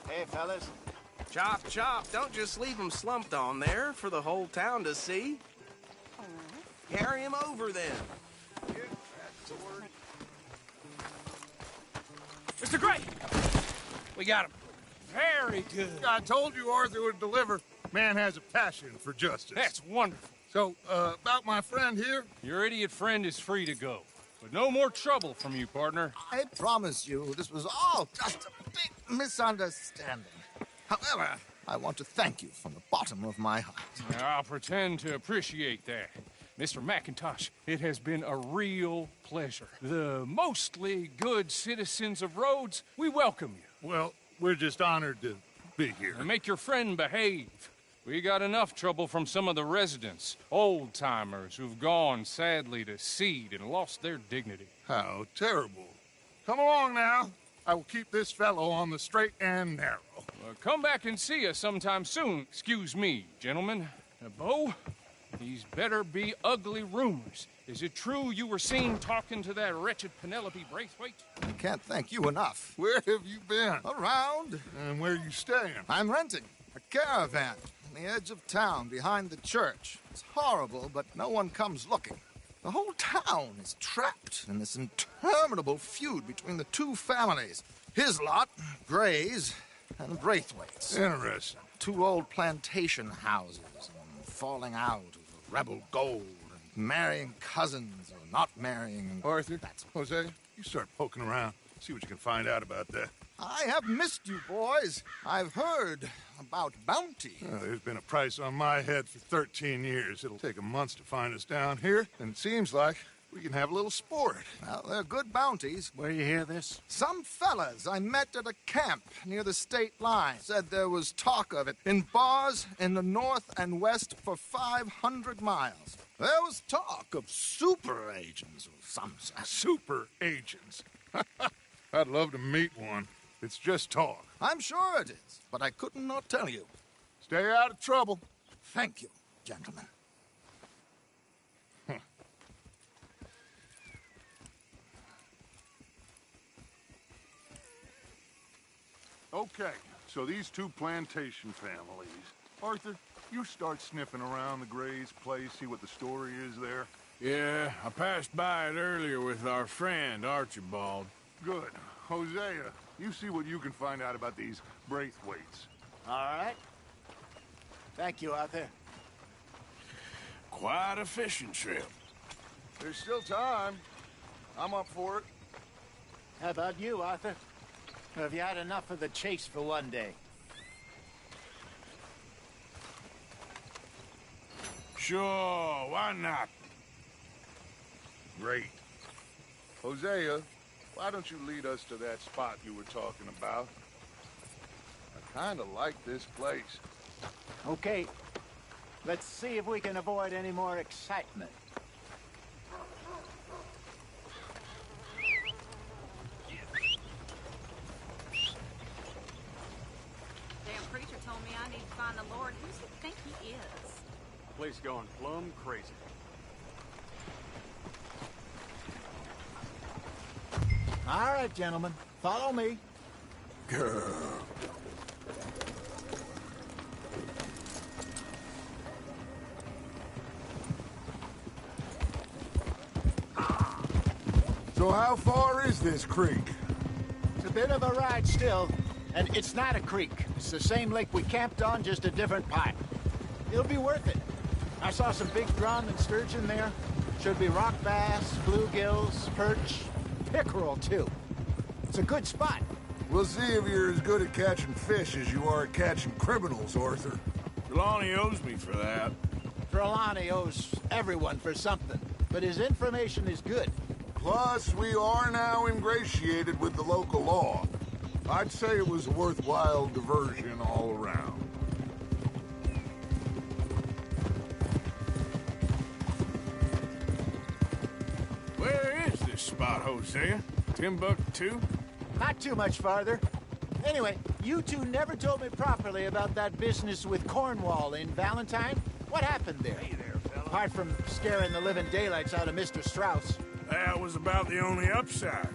Hey, fellas. Chop, chop. Don't just leave him slumped on there for the whole town to see. Carry him over, then. Mr. Gray! We got him. Very good. I told you Arthur would deliver. Man has a passion for justice. That's wonderful. So, about my friend here? Your idiot friend is free to go. But no more trouble from you, partner. I promise you, this was all just a big misunderstanding. However, I want to thank you from the bottom of my heart. I'll pretend to appreciate that. Mr. McIntosh, it has been a real pleasure. The mostly good citizens of Rhodes, we welcome you. Well, we're just honored to be here. And make your friend behave. We got enough trouble from some of the residents, old-timers who've gone, sadly, to seed and lost their dignity. How terrible. Come along now. I will keep this fellow on the straight and narrow. Come back and see us sometime soon. Excuse me, gentlemen. Bo, these better be ugly rumors. Is it true you were seen talking to that wretched Penelope Braithwaite? I can't thank you enough. Where have you been? Around. And where are you staying? I'm renting a caravan on the edge of town behind the church. It's horrible, but no one comes looking. The whole town is trapped in this interminable feud between the two families. His lot, Gray's, and Braithwaite's. Interesting. Two old plantation houses, falling out of rebel gold, and marrying cousins or not marrying. Arthur, Jose, you start poking around. See what you can find out about that. I have missed you, boys. I've heard about bounty. There's been a price on my head for 13 years. It'll take a month to find us down here, and it seems like we can have a little sport. Well, they're good bounties. Where you hear this? Some fellas I met at a camp near the state line said there was talk of it in bars in the north and west for 500 miles. There was talk of super agents of some sort. Super agents? I'd love to meet one. It's just talk. I'm sure it is, but I couldn't not tell you. Stay out of trouble. Thank you, gentlemen. Okay, so these two plantation families. Arthur, you start sniffing around the Gray's place, see what the story is there. Yeah, I passed by it earlier with our friend, Archibald. Good. Hosea, you see what you can find out about these Braithwaites. All right. Thank you, Arthur. Quite a fishing trip. There's still time. I'm up for it. How about you, Arthur? Or have you had enough of the chase for one day? Sure, why not? Great. Hosea, why don't you lead us to that spot you were talking about? I kind of like this place. Okay. Let's see if we can avoid any more excitement. Damn preacher told me I need to find the Lord. Who's he think he is? Place going plumb crazy. All right, gentlemen. Follow me. Girl. So how far is this creek? It's a bit of a ride still, and it's not a creek. It's the same lake we camped on, just a different pipe. It'll be worth it. I saw some big drum and sturgeon there. Should be rock bass, bluegills, perch, pickerel, too. It's a good spot. We'll see if you're as good at catching fish as you are at catching criminals, Arthur. Trelawney owes me for that. Trelawney owes everyone for something, but his information is good. Plus, we are now ingratiated with the local law. I'd say it was a worthwhile diversion all around. Where is this spot, Hosea? Timbuktu? Not too much farther. Anyway, you two never told me properly about that business with Cornwall in Valentine. What happened there? Hey there, fella. Apart from scaring the living daylights out of Mr. Strauss. That was about the only upside.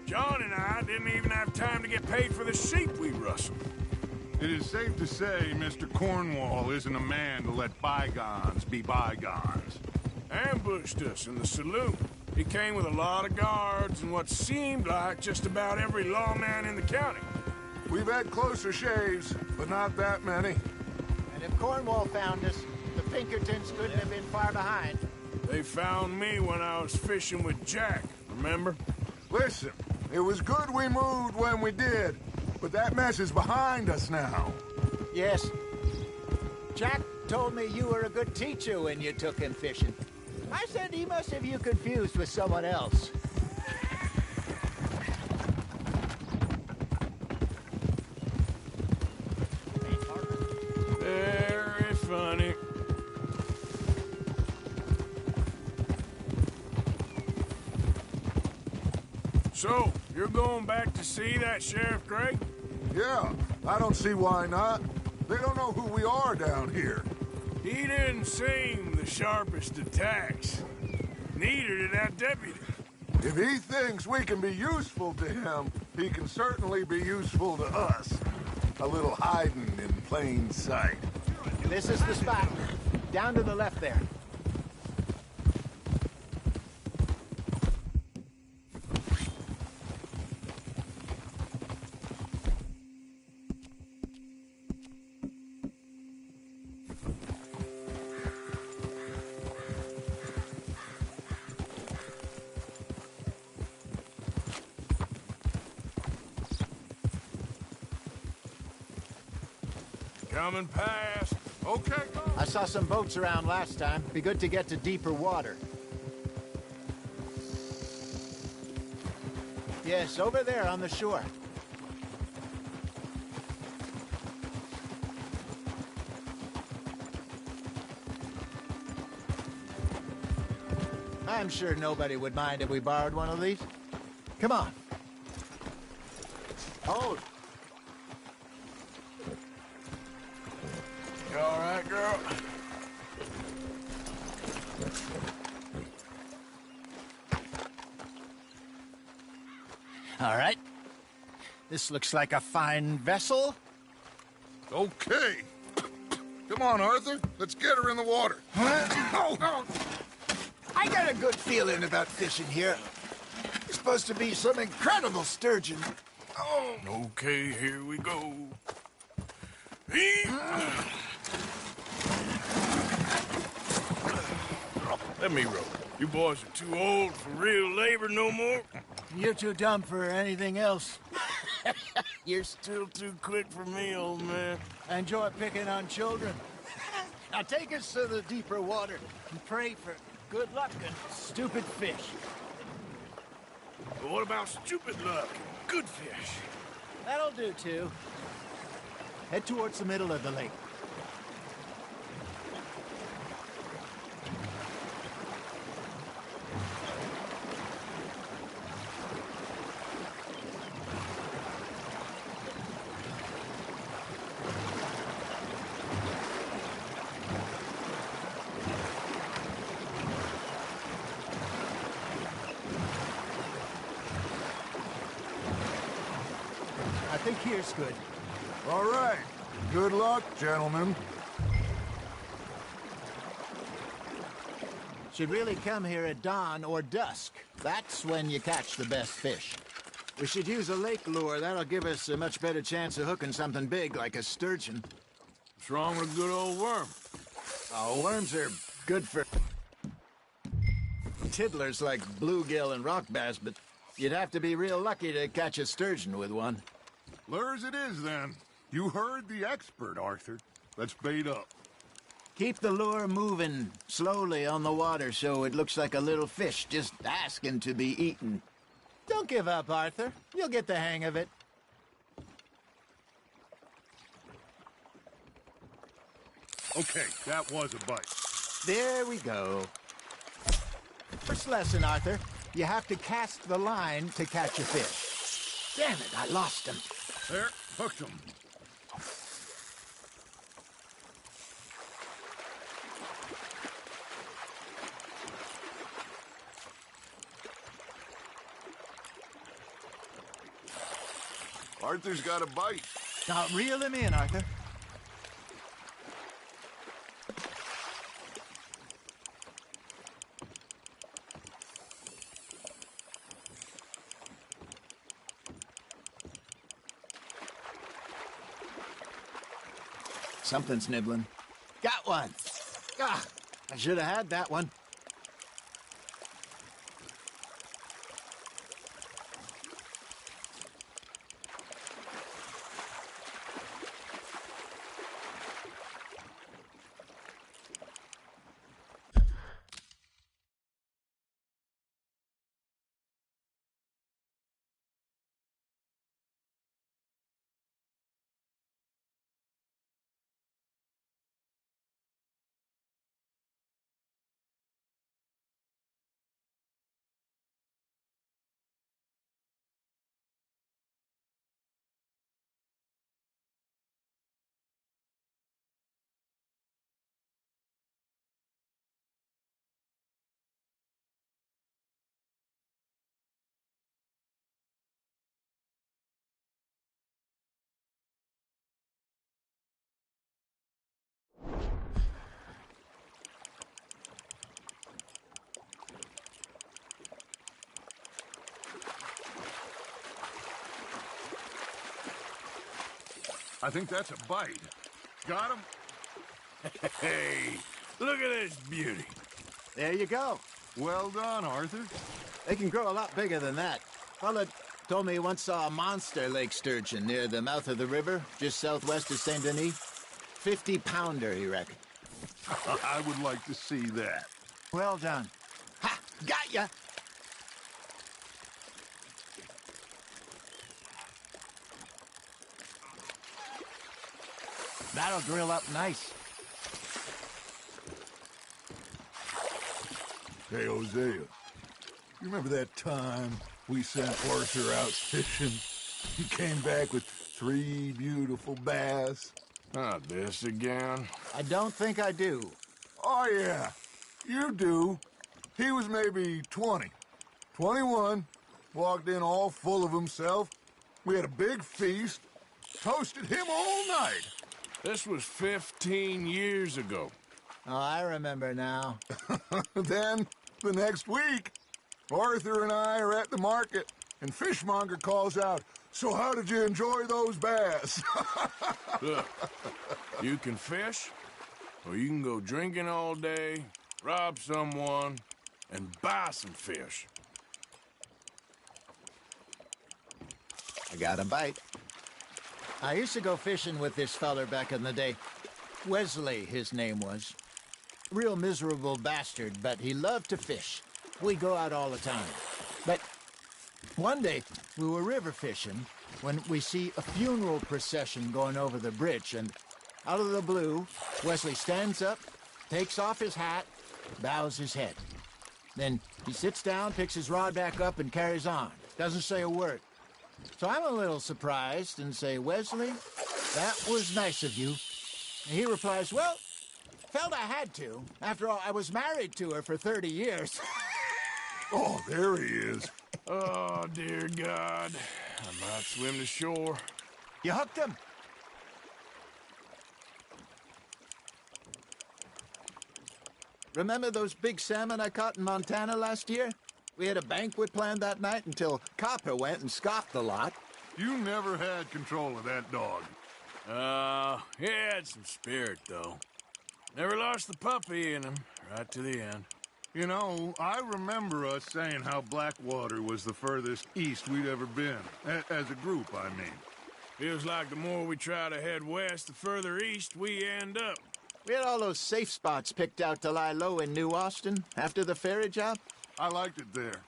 John and I didn't even have time to get paid for the sheep we rustled. It is safe to say Mr. Cornwall isn't a man to let bygones be bygones. Ambushed us in the saloon. He came with a lot of guards and what seemed like just about every lawman in the county. We've had closer shaves, but not that many. And if Cornwall found us, the Pinkertons couldn't have been far behind. They found me when I was fishing with Jack, remember? Listen, it was good we moved when we did, but that mess is behind us now. Yes. Jack told me you were a good teacher when you took him fishing. I said he must have you confused with someone else. Very funny. So, you're going back to see that Sheriff Gregg? Yeah, I don't see why not. They don't know who we are down here. He didn't seem the sharpest attacks. Neither did that deputy. If he thinks we can be useful to him, he can certainly be useful to us. A little hiding in plain sight. This is the spot. Down to the left there. Coming past. Okay, go. I saw some boats around last time. Be good to get to deeper water. Yes, over there on the shore. I'm sure nobody would mind if we borrowed one of these. Come on. Hold. You all right, girl? All right. This looks like a fine vessel. Okay. Come on, Arthur. Let's get her in the water. Oh. I got a good feeling about fishing here. It's supposed to be some incredible sturgeon. Oh. Okay, here we go. Let me row. You boys are too old for real labor no more. You're too dumb for anything else. You're still too quick for me, old man. I enjoy picking on children. Now take us to the deeper water and pray for good luck and stupid fish. But what about stupid luck and good fish? That'll do, too. Head towards the middle of the lake. I think here's good. All right. Good luck, gentlemen. Should really come here at dawn or dusk. That's when you catch the best fish. We should use a lake lure. That'll give us a much better chance of hooking something big like a sturgeon. What's wrong with a good old worm? Oh, worms are good for tiddlers like bluegill and rock bass, but you'd have to be real lucky to catch a sturgeon with one. Lures it is, then. You heard the expert, Arthur. Let's bait up. Keep the lure moving slowly on the water so it looks like a little fish just asking to be eaten. Don't give up, Arthur. You'll get the hang of it. Okay, that was a bite. There we go. First lesson, Arthur. You have to cast the line to catch a fish. Damn it, I lost him. There, hooked him. Arthur's got a bite. Now, reel him in, Arthur. Something's nibbling. Got one. Ah, I should have had that one. I think that's a bite. Got him? Hey, look at this beauty. There you go. Well done, Arthur. They can grow a lot bigger than that. Fella told me he once saw a monster lake sturgeon near the mouth of the river, just southwest of St. Denis. 50-pounder, he reckoned. I would like to see that. Well done. Ha! Got ya! That'll grill up nice. Hey, Hosea, you remember that time we sent Arthur out fishing? He came back with 3 beautiful bass. Not this again. I don't think I do. Oh, yeah, you do. He was maybe 20, 21, walked in all full of himself. We had a big feast, toasted him all night. This was 15 years ago. Oh, I remember now. Then, the next week, Arthur and I are at the market, and Fishmonger calls out, "So how did you enjoy those bass?" Look, you can fish, or you can go drinking all day, rob someone, and buy some fish. I got a bite. I used to go fishing with this feller back in the day. Wesley, his name was. Real miserable bastard, but he loved to fish. We'd go out all the time. But one day, we were river fishing when we see a funeral procession going over the bridge, and out of the blue, Wesley stands up, takes off his hat, bows his head. Then he sits down, picks his rod back up, and carries on. Doesn't say a word. So I'm a little surprised and say, "Wesley, that was nice of you." And he replies, "Well, felt I had to. After all, I was married to her for 30 years. Oh, there he is. Oh, dear God. I might swim to shore. You hooked him? Remember those big salmon I caught in Montana last year? We had a banquet planned that night until Copper went and scoffed the lot. You never had control of that dog. He had some spirit, though. Never lost the puppy in him, right to the end. You know, I remember us saying how Blackwater was the furthest east we'd ever been. As a group, I mean. Feels like the more we try to head west, the further east we end up. We had all those safe spots picked out to lie low in New Austin after the ferry job. I liked it there.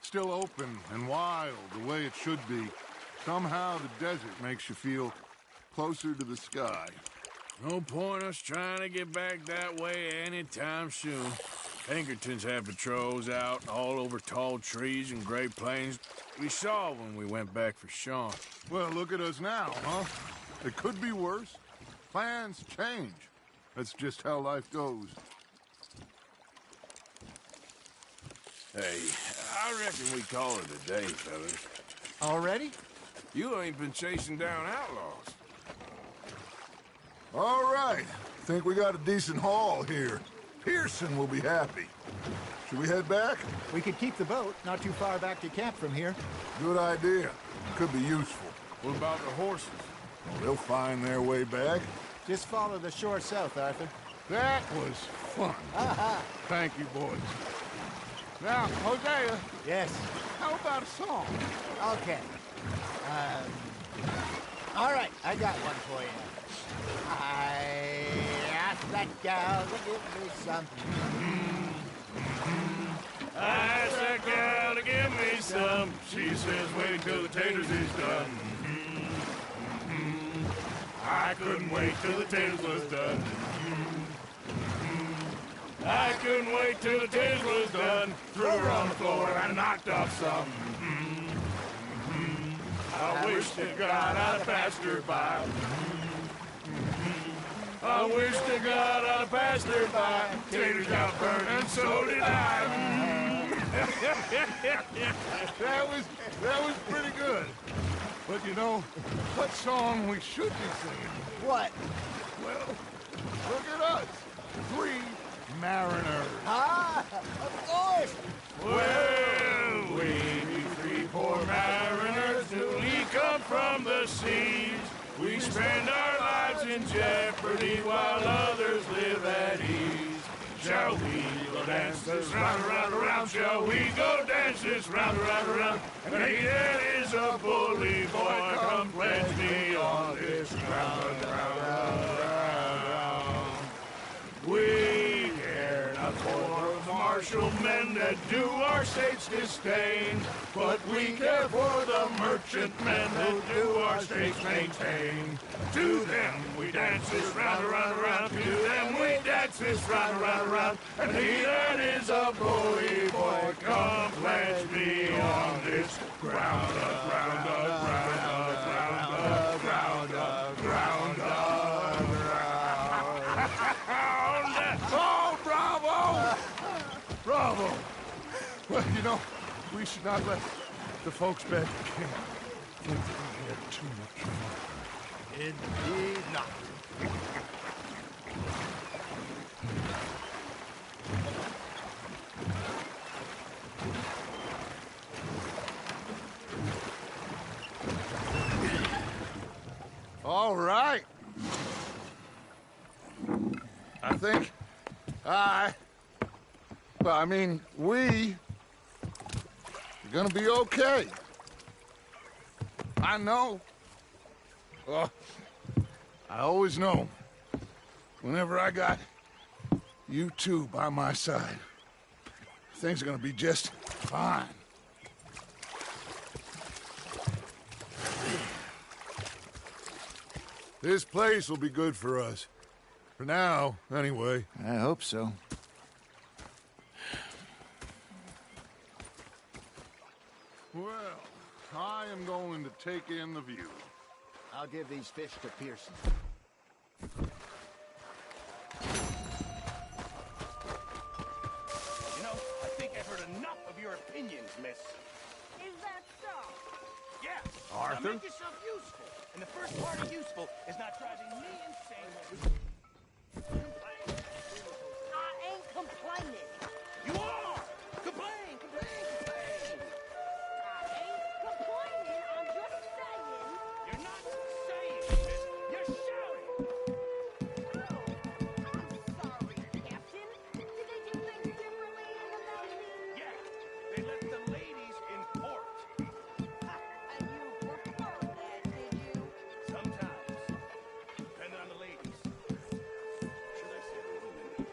Still open and wild, the way it should be. Somehow the desert makes you feel closer to the sky. No point us trying to get back that way anytime soon. Pinkertons have patrols out all over tall trees and Great Plains. We saw when we went back for Sean. Well, look at us now, huh? It could be worse. Plans change. That's just how life goes. Hey, I reckon we call it a day, fellas. Already? You ain't been chasing down outlaws. All right. Think we got a decent haul here. Pearson will be happy. Should we head back? We could keep the boat not too far back to camp from here. Good idea. Could be useful. What about the horses? Well, they'll find their way back. Just follow the shore south, Arthur. That was fun. Thank you, boys. Now, Hosea. Yes? How about a song? Okay. All right, I got one for you. I asked that gal to give me something. I asked that gal to give me some. She says, wait till the taters is done. I couldn't wait till the taters was done. I couldn't wait till the taters was done. Threw her on the floor and knocked off some. I wish to God I'd have passed her by. I wish to God I'd have passed her by. Taters got burned and so did I. that was pretty good. But you know, what song we should be singing? What? Well, look at us. 3 mariners. Ah, of course. Well, we be 3 poor mariners till we come from the seas. We spend our lives in jeopardy while others live at ease. Shall we go dance this round, around, around? Shall we go dance this round, around, around? And he that is a bully boy, come pledge me on this ground, round, round, round. We care not for martial men that do our state's disdain, but we care for the merchantmen that do our state's maintain. To them we dance this round, around, around. To them we dance this round, around, around. And he that is a bully boy, come pledge me on this ground, ground, ground, ground, ground, ground, ground. Oh, bravo! Bravo! Well, you know, we should not let the folks back at camp think that we had too much fun. Indeed not. All right. I think we're gonna be okay. I know. I always know. Whenever I got you two by my side, things are gonna be just fine. This place will be good for us. For now, anyway. I hope so. Well, I am going to take in the view. I'll give these fish to Pearson. You know, I think I've heard enough of your opinions, miss. Is that so? Yeah. Arthur? Now make yourself useful. And the first part of useful is not driving me insane. I ain't complaining. You are! Complain, complain, complain! I ain't complaining. I'm just saying. You're not saying, miss. You're shouting! Oh, I'm sorry, Captain. Did they do things differently in the Navy? Yeah, they left the ladies in port. And you preferred that, did you? Sometimes. Depending on the ladies. Should I say the women?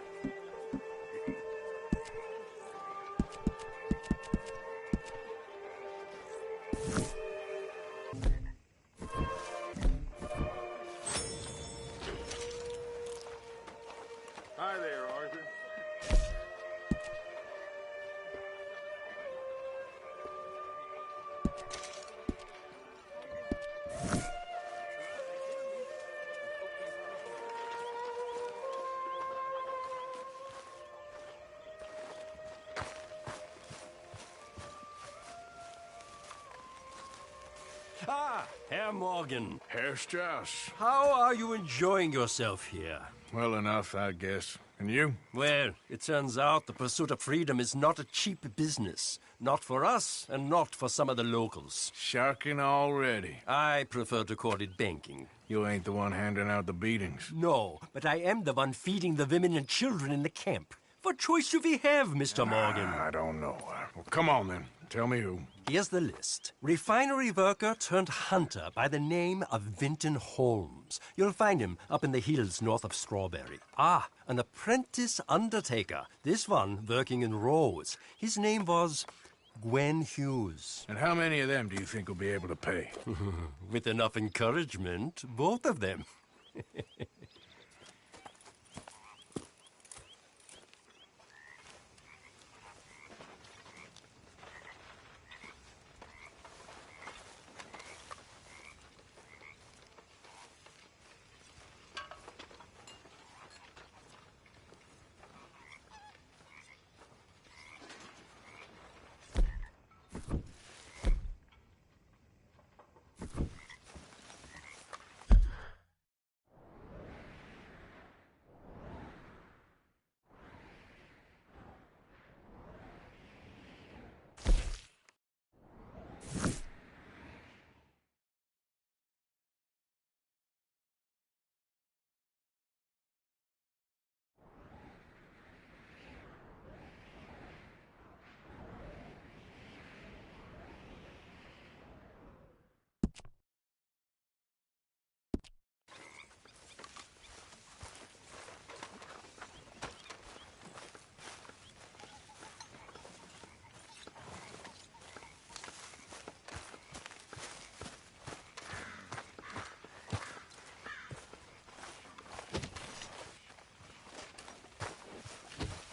Hi there, Arthur. Ah, Herr Morgan. Herr Strauss. How are you enjoying yourself here? Well enough, I guess. And you? Well, it turns out the pursuit of freedom is not a cheap business. Not for us, and not for some of the locals. Sharking already. I prefer to call it banking. You ain't the one handing out the beatings. No, but I am the one feeding the women and children in the camp. What choice do we have, Mr. Morgan? I don't know. Well, come on then. Tell me who. Here's the list. Refinery worker turned hunter by the name of Vinton Holmes. You'll find him up in the hills north of Strawberry. Ah, an apprentice undertaker. This one working in rows. His name was Gwen Hughes. And how many of them do you think will be able to pay? With enough encouragement, both of them.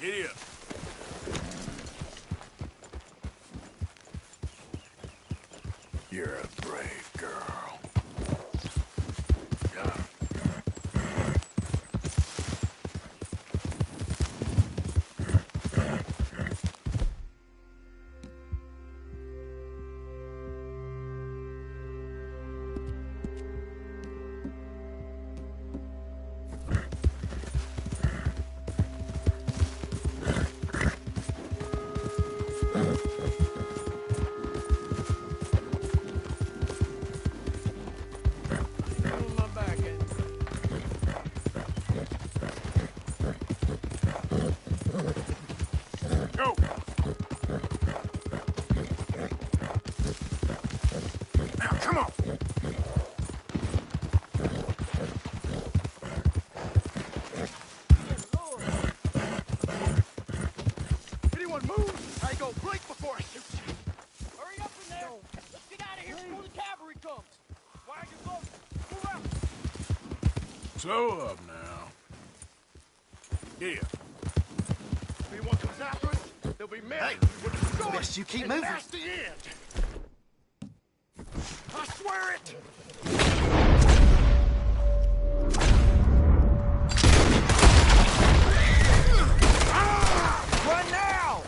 Giddy up. You're a brave girl. Yeah. Slow up now. Here. If anyone comes after us, they'll be met with a sword. Best you keep and moving. that's the end. I swear it. Run now!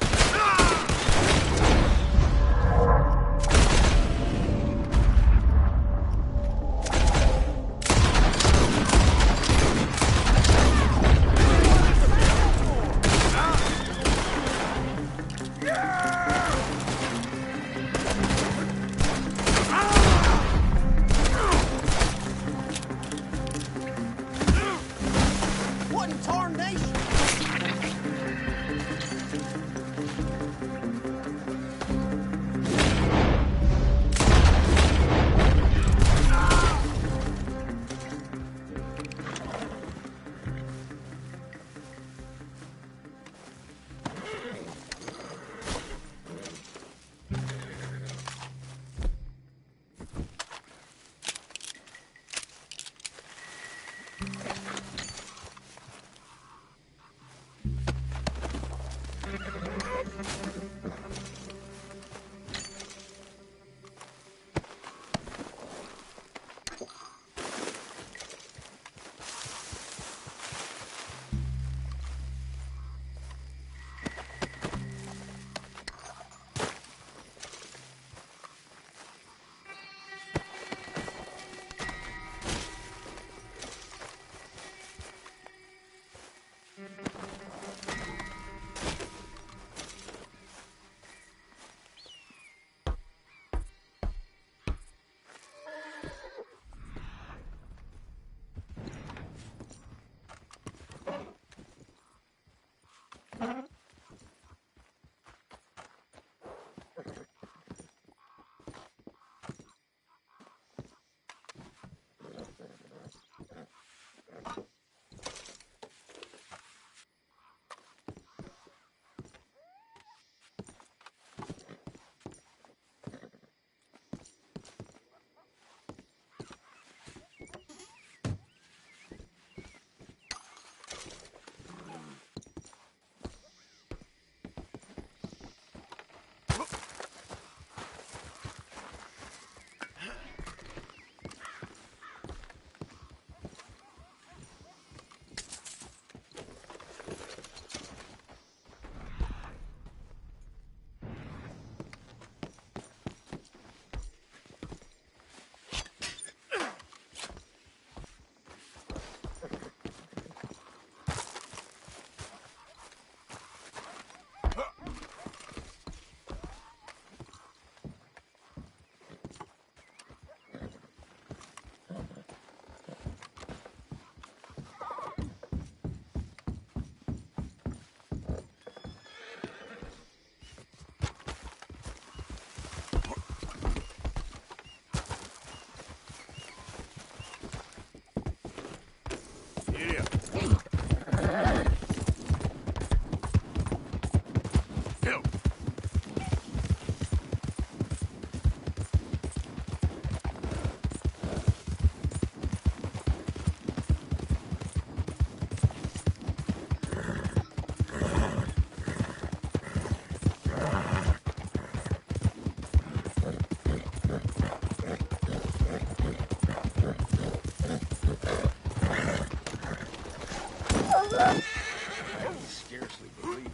Scarcely believe it.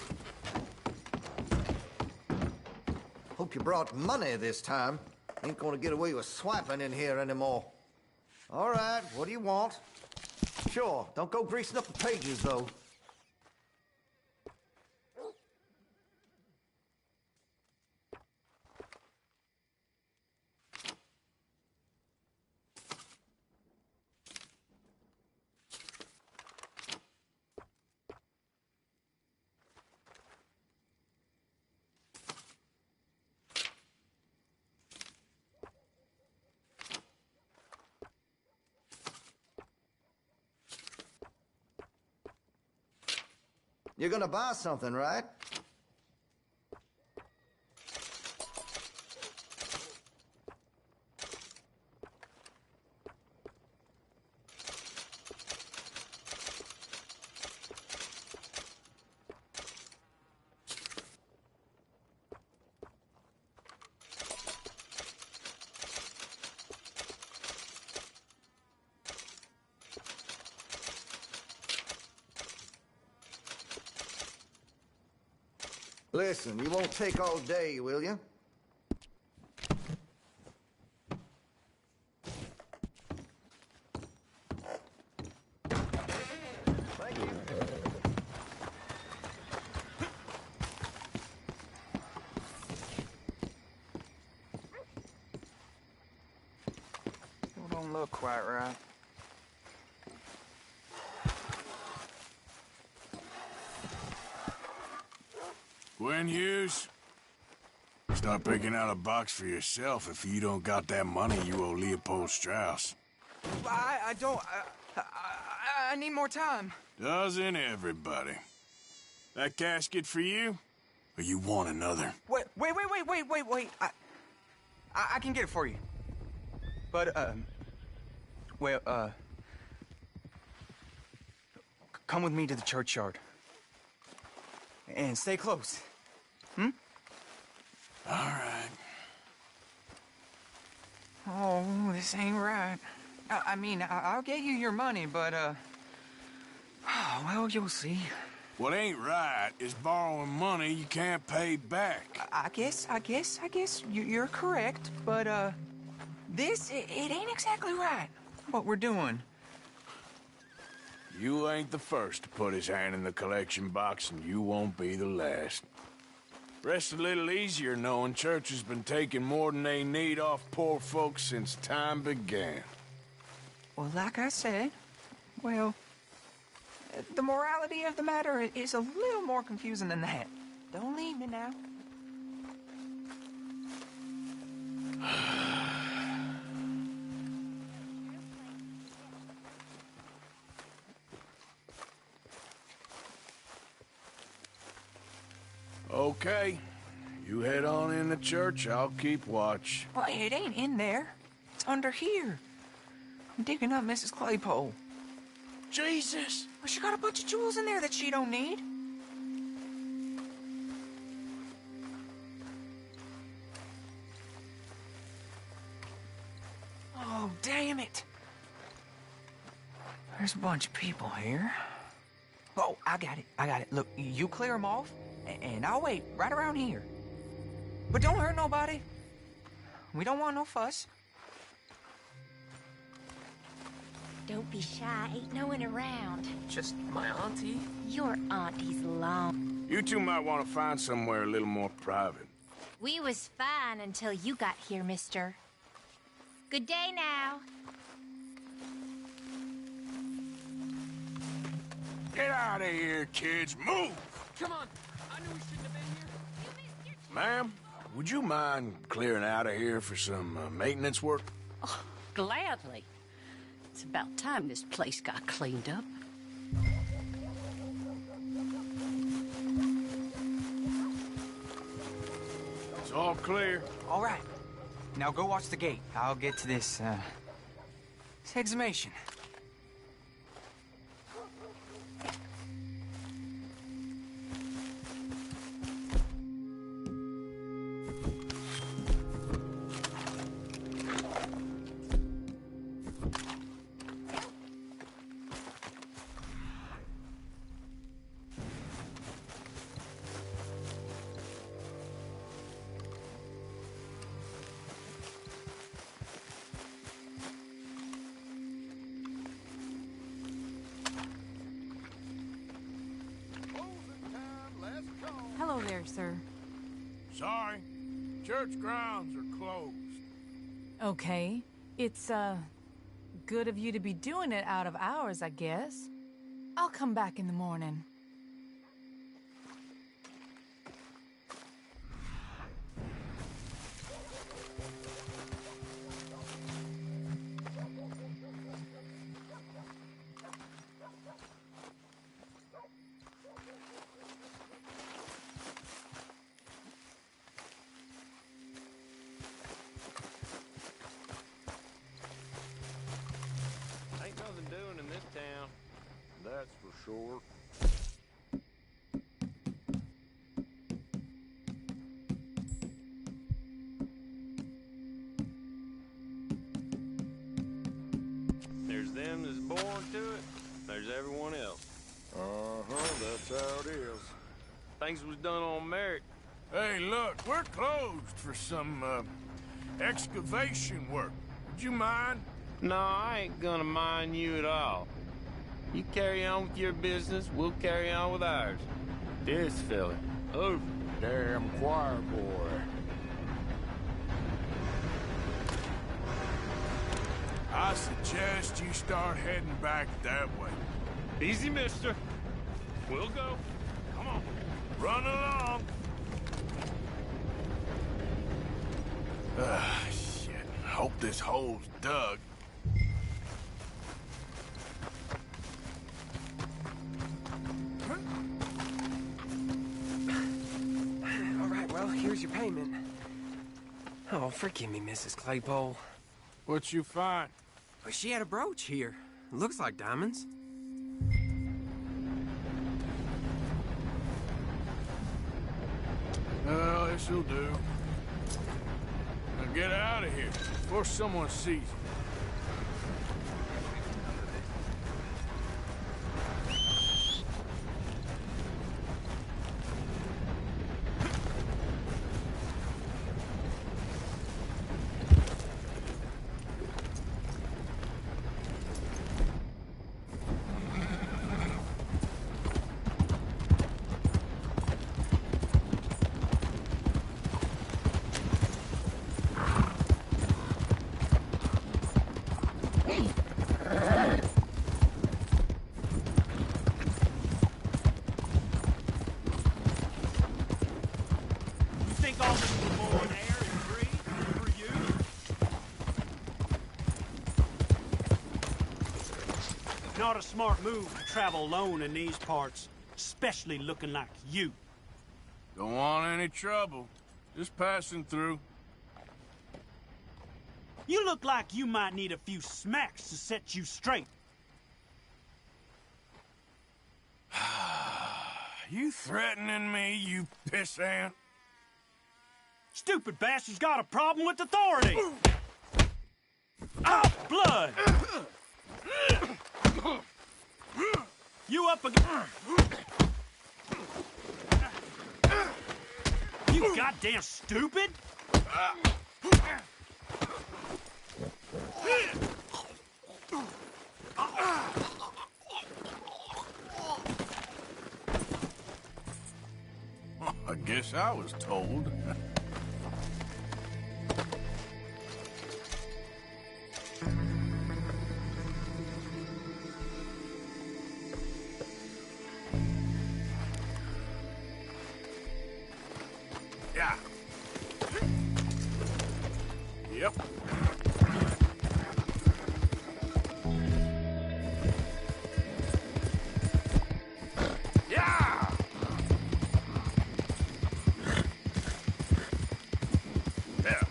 Hope you brought money this time. Ain't gonna get away with swiping in here anymore. All right, what do you want? Sure, don't go greasing up the pages, though. You're gonna buy something, right? Listen, you won't take all day, will you? Thank you. Still don't look quite right. Gwen Hughes, start picking out a box for yourself if you don't got that money you owe Leopold Strauss. I don't... I need more time. Doesn't everybody? That casket for you? Or you want another? Wait. I can get it for you. But, come with me to the churchyard. And stay close. Hmm? All right. Oh, this ain't right. I mean, I'll get you your money, but, well, you'll see. What ain't right is borrowing money you can't pay back. I guess you're correct, but, it ain't exactly right, what we're doing. You ain't the first to put his hand in the collection box, and you won't be the last. Rest a little easier knowing church has been taking more than they need off poor folks since time began. Well, like I said, well, The morality of the matter is a little more confusing than that. Don't leave me now. Okay. You head on in the church, I'll keep watch. Well, it ain't in there. It's under here. I'm digging up Mrs. Claypole. Jesus! Well, she got a bunch of jewels in there that she don't need. Oh, damn it. There's a bunch of people here. Oh, I got it. Look, you clear them off, and I'll wait right around here. But don't hurt nobody. We don't want no fuss. Don't be shy, ain't no one around. Just my auntie. Your auntie's long. You two might want to find somewhere a little more private. We was fine until you got here, mister. Good day now. Get out of here, kids. Move! Come on. I knew we shouldn't have been here. Ma'am, would you mind clearing out of here for some maintenance work? Oh, gladly. It's about time this place got cleaned up. It's all clear. All right. Now go watch the gate. I'll get to this exhumation. Hello there, sir. Sorry. Church grounds are closed. Okay. It's, good of you to be doing it out of hours, I guess. I'll come back in the morning. Ain't nothing doing in this town. That's for sure. There's them that's born to it. There's everyone else. That's how it is. Things was done on merit. Hey, look, we're closed for some, excavation work. Would you mind? No, I ain't gonna mind you at all. You carry on with your business, we'll carry on with ours. This fella. Over. Damn choir boy. I suggest you start heading back that way. Easy, mister. We'll go. Come on. Run along. Shit. Hope this hole's dug. All right, well, here's your payment. Oh, forgive me, Mrs. Claypole. What you find? Well, she had a brooch here. Looks like diamonds. Well, this'll do. Now get out of here before someone sees you. think all this warm air is free for you? Not a smart move to travel alone in these parts, especially looking like you. Don't want any trouble. Just passing through. You look like you might need a few smacks to set you straight. You threatening me, you pissant? Stupid bastard's got a problem with authority. Ah, blood! You up again? You goddamn stupid! I guess I was told. Yeah. Yep. Yeah. Yeah.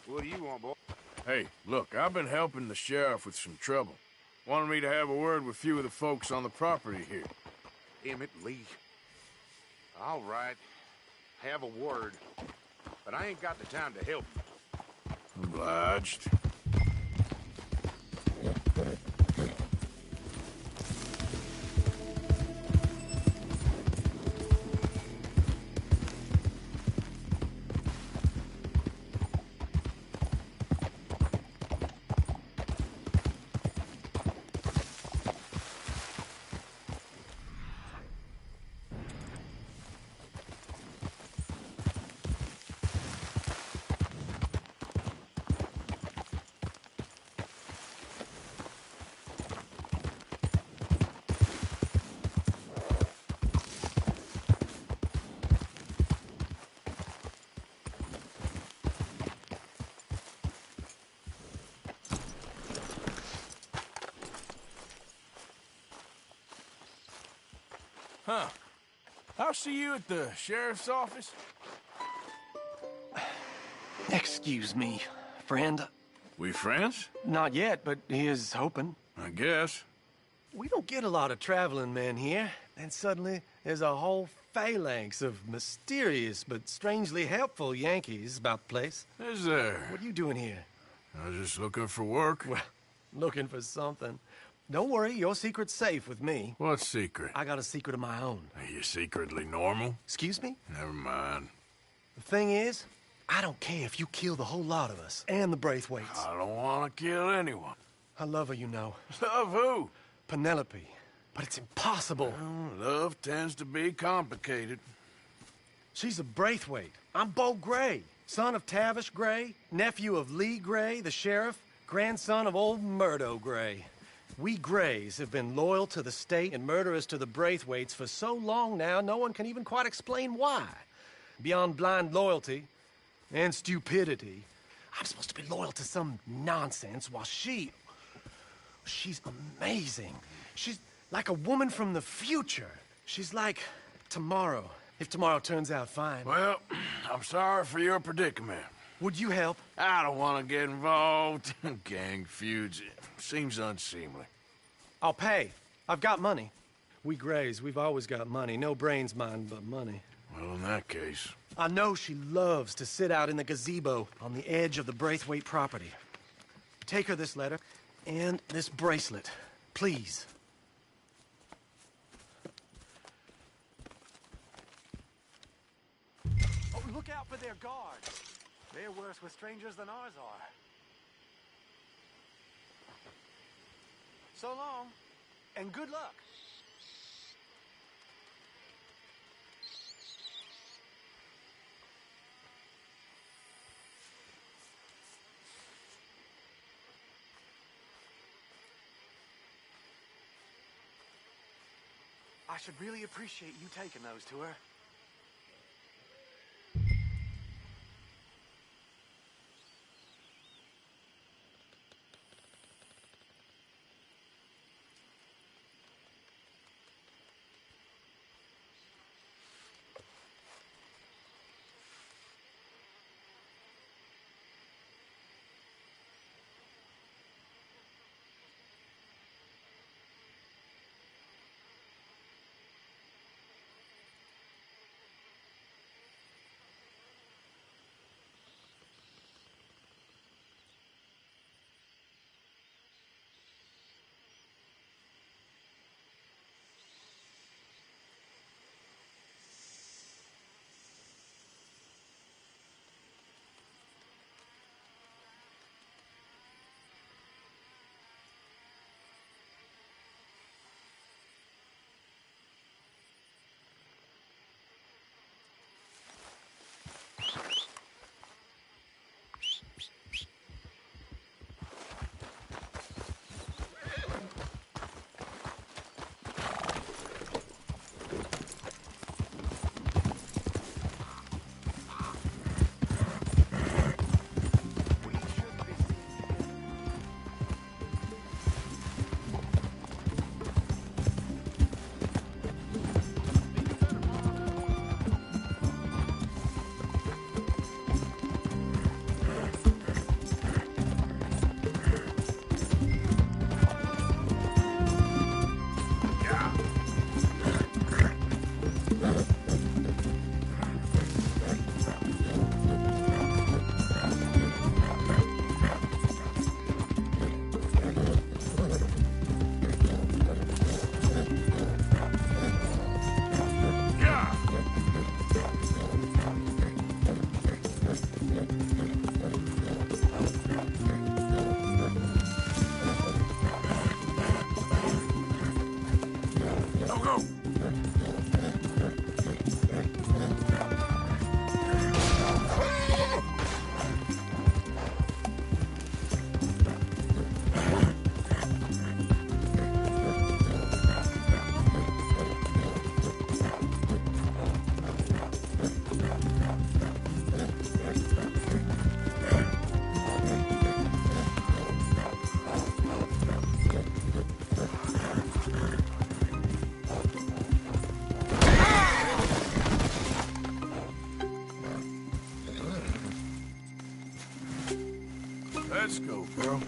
What do you want, boy? Hey, look, I've been helping the sheriff with some trouble. Wanted me to have a word with a few of the folks on the property here. Emmett Lee. All right. Have a word. But I ain't got the time to help you. Obliged. Huh. I'll see you at the sheriff's office. Excuse me, friend. We friends? Not yet, but he is hoping. I guess. We don't get a lot of traveling men here, and suddenly there's a whole phalanx of mysterious but strangely helpful Yankees about the place. Is there? What are you doing here? I was just looking for work. Well, looking for something. Don't worry, your secret's safe with me. What secret? I got a secret of my own. Are you secretly normal? Excuse me? Never mind. The thing is, I don't care if you kill the whole lot of us, and the Braithwaites. I don't want to kill anyone. I love her, you know. Love who? Penelope. But it's impossible. Well, love tends to be complicated. She's a Braithwaite. I'm Bo Gray, son of Tavish Gray, nephew of Lee Gray, the sheriff, grandson of old Murdo Gray. We Grays have been loyal to the state and murderous to the Braithwaites for so long now, no one can even quite explain why. Beyond blind loyalty and stupidity, I'm supposed to be loyal to some nonsense while she's amazing. She's like a woman from the future. She's like tomorrow, if tomorrow turns out fine. Well, I'm sorry for your predicament. Would you help? I don't want to get involved in gang feuds. It seems unseemly. I'll pay. I've got money. We Grays, we've always got money. No brains, mind, but money. Well, in that case... I know she loves to sit out in the gazebo on the edge of the Braithwaite property. Take her this letter and this bracelet, please. Oh, look out for their guards. They're worse with strangers than ours are. So long, and good luck. I should really appreciate you taking those to her. Let's go, girl.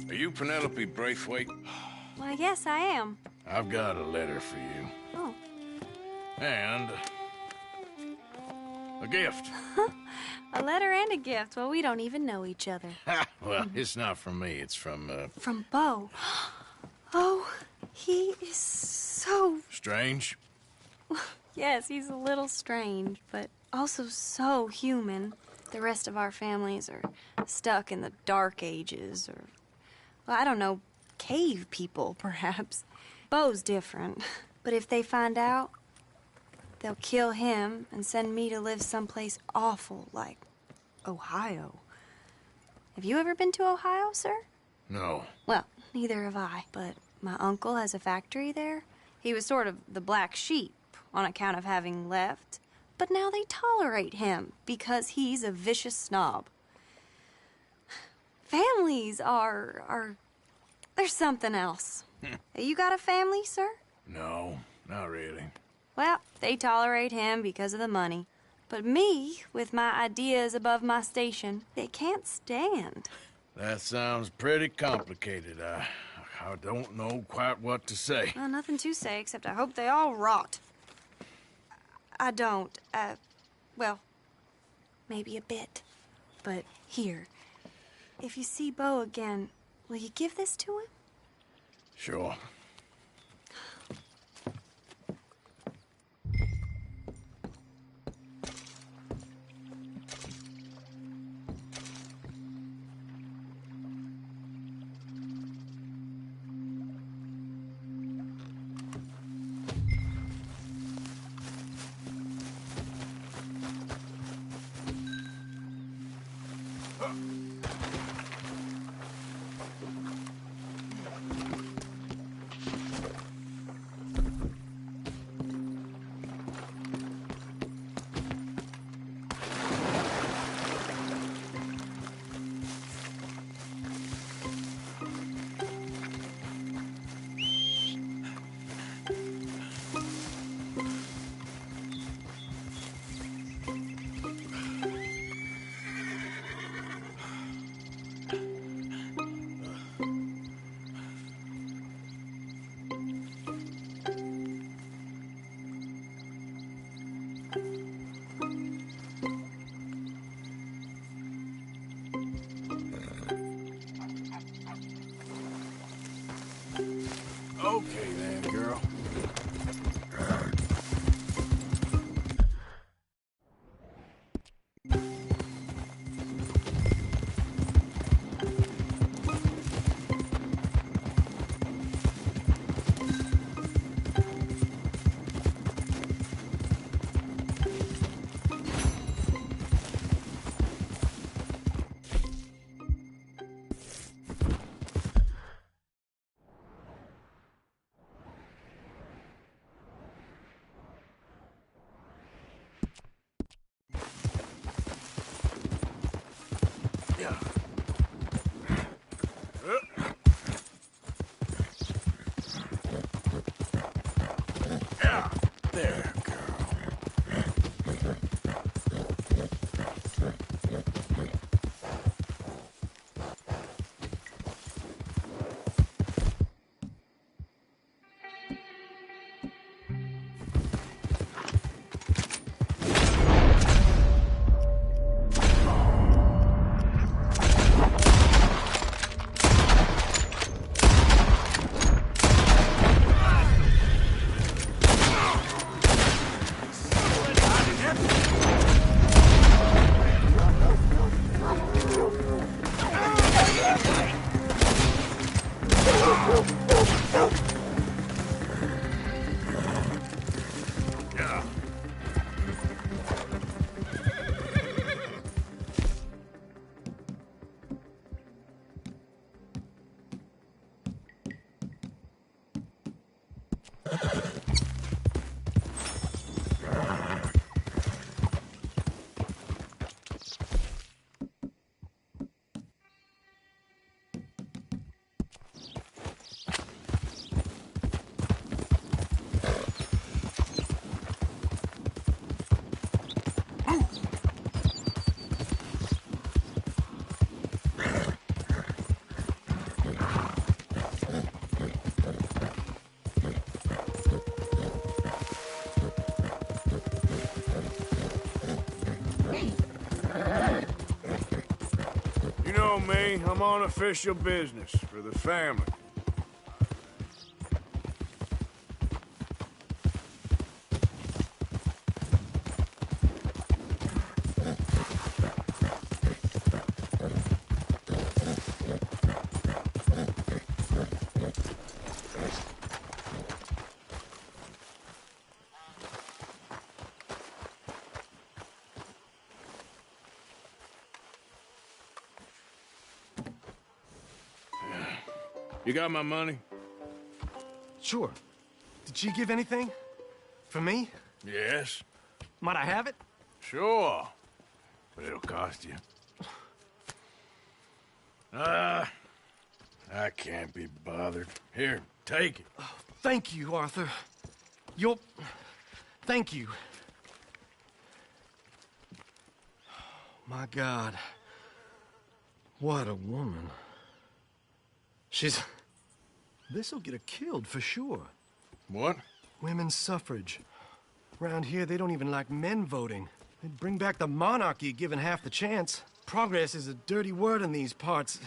Are you Penelope Braithwaite? Why, yes, I am. I've got a letter for you. Oh. And a gift. A letter and a gift. Well, we don't even know each other. Well, it's not from me. It's from, From Bo. Oh, he is so... Strange? Yes, he's a little strange, but also so human. The rest of our families are stuck in the Dark Ages, or, well, I don't know, cave people, perhaps. Bo's different. But if they find out, they'll kill him and send me to live someplace awful like Ohio. Have you ever been to Ohio, sir? No. Well, neither have I, but my uncle has a factory there. He was sort of the black sheep on account of having left, but now they tolerate him because he's a vicious snob. Families are they're something else. You got a family, sir? No, not really. Well, they tolerate him because of the money. But me, with my ideas above my station, they can't stand. That sounds pretty complicated. I don't know quite what to say. Well, nothing to say, except I hope they all rot. I don't, well, maybe a bit. But here, if you see Bo again, will you give this to him? Sure. Okay then, girl. There, girl. You know me, I'm on official business for the family. You got my money? Sure. Did she give anything? For me? Yes. Might I have it? Sure. But it'll cost you. I can't be bothered. Here, take it. Oh, thank you, Arthur. Thank you. My God. What a woman. This'll get her killed for sure. What? Women's suffrage. Around here, they don't even like men voting. They'd bring back the monarchy given half the chance. Progress is a dirty word in these parts.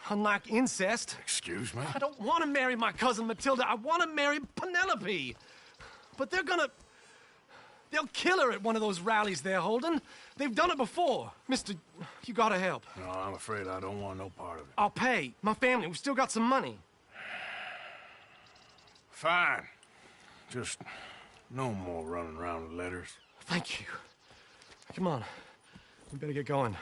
Unlike incest. Excuse me? I don't want to marry my cousin Matilda. I want to marry Penelope. But they'll kill her at one of those rallies they're holding. They've done it before. Mister, you gotta help. No, I'm afraid I don't want no part of it. I'll pay. My family, we've still got some money. Fine. Just no more running around with letters. Thank you. Come on. We better get going.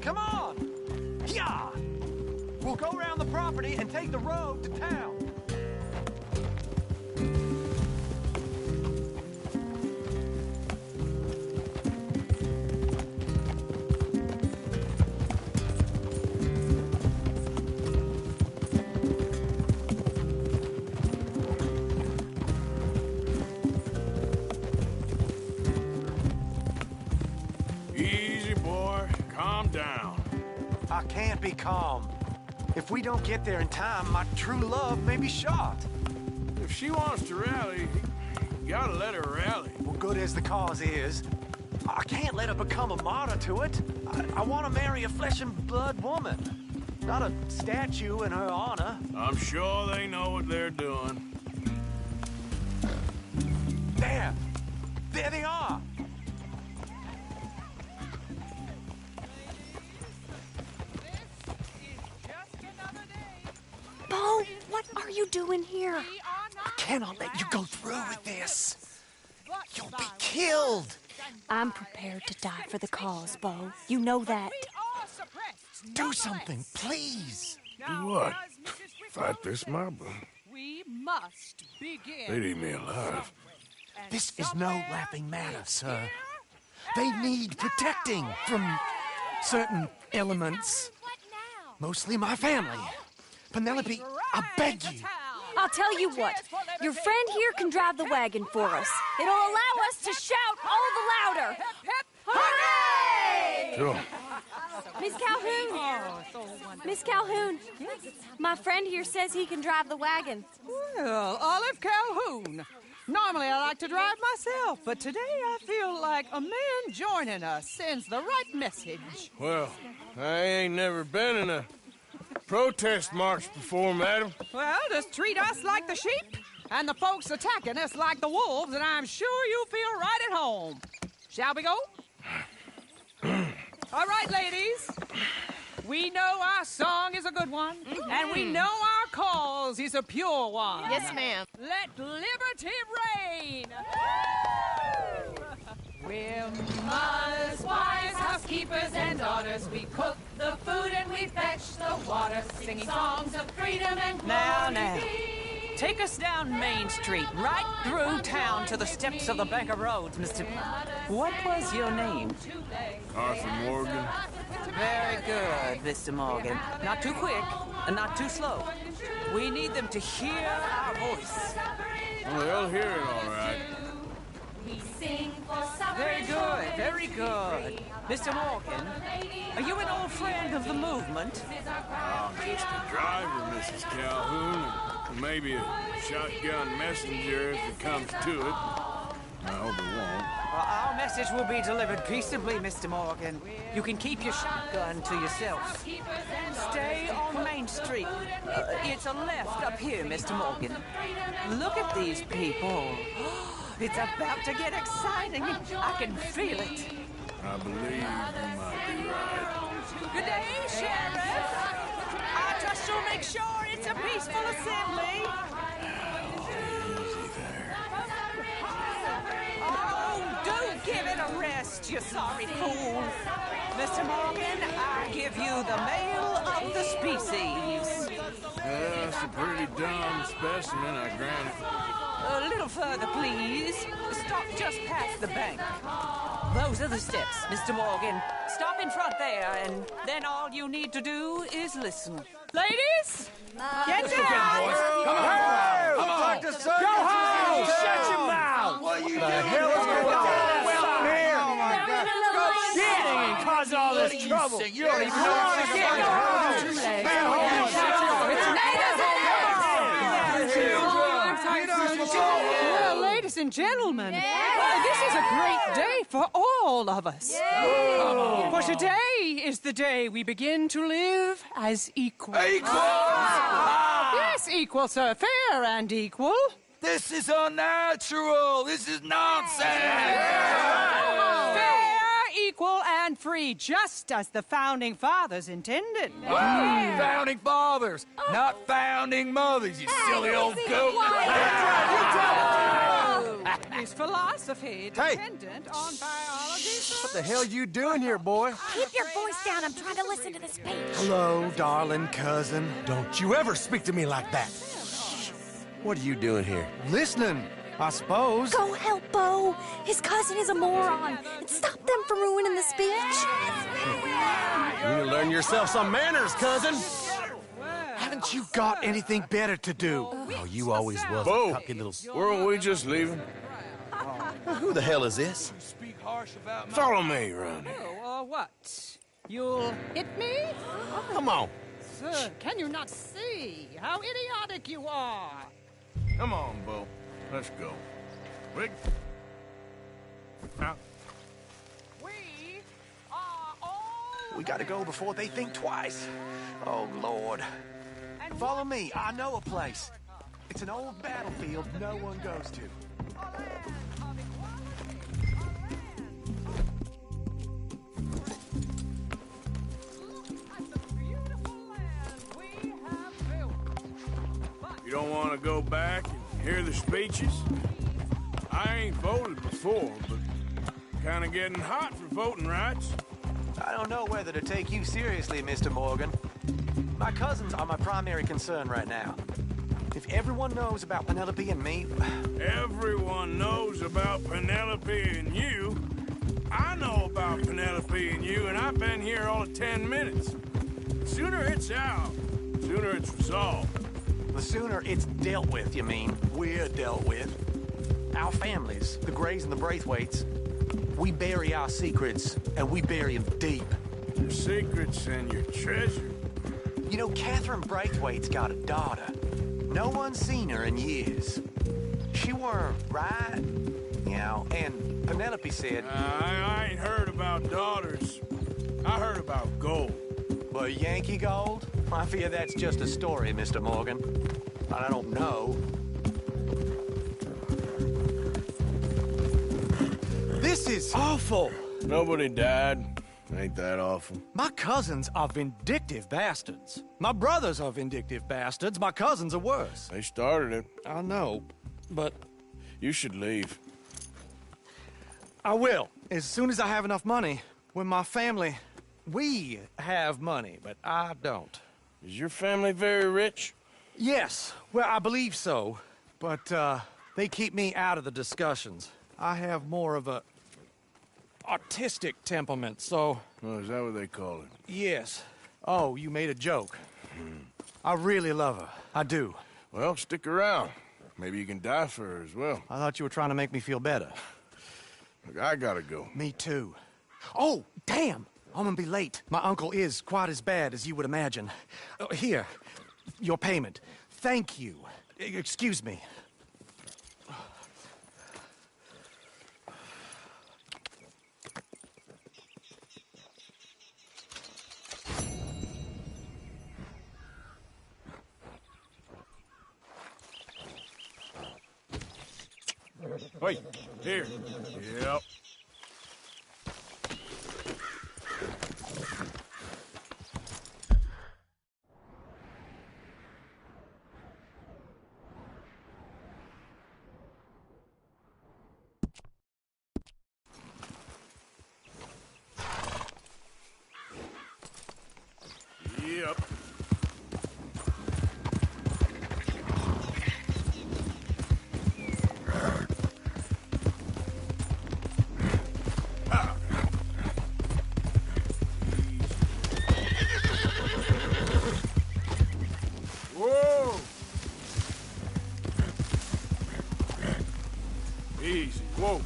Come on! Yeah! We'll go around the property and take the road to town. Easy, boy. Calm down. I can't be calm. If we don't get there in time, my true love may be shot. If she wants to rally, you gotta let her rally. Well, good as the cause is, I can't let her become a martyr to it. I want to marry a flesh and blood woman, not a statue in her honor. I'm sure they know what they're doing. There! There they are! Bo, what are you doing here? I cannot let you go through with this. You'll be killed. I'm prepared to die for the cause, Bo. You know that. Do something, please. Do what? Fight this mob? We must begin. They'd eat me alive. This is no laughing matter, sir. They need protecting from certain elements. Mostly my family. Penelope, I beg you. I'll tell you what. Your friend here can drive the wagon for us. It'll allow us to shout all the louder. Hooray! Sure. Miss Calhoun. Miss Calhoun. My friend here says he can drive the wagon. Well, Olive Calhoun. Normally I like to drive myself, but today I feel like a man joining us sends the right message. Well, I ain't never been in a protest march before, madam. Well, just treat us like the sheep, and the folks attacking us like the wolves, and I'm sure you feel right at home. Shall we go? All right, ladies. We know our song is a good one, and we know our cause is a pure one. Yes, ma'am. Let liberty reign. We're mothers, wives, housekeepers, and daughters. We cook the food and we fetch the water, singing songs of freedom and glory. Now. Take us down Main Street, right through town to the steps of the Bank of Roads, Mr. What was your name? Arthur Morgan. Very good, Mr. Morgan. Not too quick and not too slow. We need them to hear our voice. Well, they'll hear it all right. Very good, very good. Mr. Morgan, are you an old friend of the movement? I'm just a driver, Mrs. Calhoun, and maybe a shotgun messenger if it comes to it. I hope it won't. Well, our message will be delivered peaceably, Mr. Morgan. You can keep your shotgun to yourself. Stay on Main Street. It's a left up here, Mr. Morgan. Look at these people. It's about to get exciting. I can feel it. I believe you might be right. Good day, Sheriff. I trust you'll make sure it's a peaceful assembly. Easy there. Oh, do give it a rest, you sorry fool. Mr. Morgan, I give you the male of the species. That's a pretty dumb specimen, I grant it. A little further, please. Stop just past the bank. Those are the steps, Mr. Morgan. Stop in front there, and then all you need to do is listen. Ladies, get down! Come on! Come on! Go home! Shut your mouth! What you doing? Hell is going on? Well, here! Oh, my God. Go shit! And cause all this trouble. You don't even know what to get. Go Well, ladies and gentlemen, this is a great day for all of us. For today is the day we begin to live as equals. Yes, equal, sir. Fair and equal. This is unnatural. This is nonsense. Fair, equal, and free, just as the Founding Fathers intended. Founding fathers, not founding mothers, you silly old goat. Is philosophy dependent on biology, sir? What the hell you doing here, boy? Keep your voice down. I'm trying to listen to the speech. Hello, darling cousin. Don't you ever speak to me like that. What are you doing here? Listening, I suppose. Go help Bo. His cousin is a moron. And stop them from ruining the speech. You need to learn yourself some manners, cousin. Haven't you got anything better to do? Oh, you always was a cocky little... Weren't we just leaving? Who the hell is this? Follow me, Ronnie. Oh, what? You'll hit me? Come on. Sir, can you not see how idiotic you are? Come on, Bo. Let's go. Rick. Now. We gotta go before they think twice. Oh, Lord. Follow me. I know a place. It's an old battlefield no one goes to. You don't want to go back and hear the speeches? I ain't voted before, but kind of getting hot for voting rights. I don't know whether to take you seriously, Mr. Morgan. My cousins are my primary concern right now. If everyone knows about Penelope and me... Everyone knows about Penelope and you. I know about Penelope and you, and I've been here all of 10 minutes. The sooner it's out, the sooner it's resolved. The sooner it's dealt with, you mean. We're dealt with. Our families, the Grays and the Braithwaites, we bury our secrets, and we bury them deep. Your secrets and your treasure. You know, Catherine Braithwaite's got a daughter. No one's seen her in years. She weren't right, you know, and Penelope said... I ain't heard about daughters. I heard about gold. Well, Yankee gold? I fear that's just a story, Mr. Morgan. I don't know. This is awful. Nobody died. Ain't that awful? My cousins are vindictive bastards. My brothers are vindictive bastards. My cousins are worse. They started it. I know, but... You should leave. I will, as soon as I have enough money. When my family... We have money, but I don't. Is your family very rich? Yes, well, I believe so. But, they keep me out of the discussions. I have more of a... artistic temperament, so... Oh, is that what they call it? Yes. Oh, you made a joke. I really love her. I do. Well, stick around. Maybe you can die for her as well. I thought you were trying to make me feel better. Look, I gotta go. Me too. Oh, damn! I'm gonna be late. My uncle is quite as bad as you would imagine. Here, your payment. Thank you. Excuse me. Wait, here. Yep. Yep. Whoa! Easy. Whoa.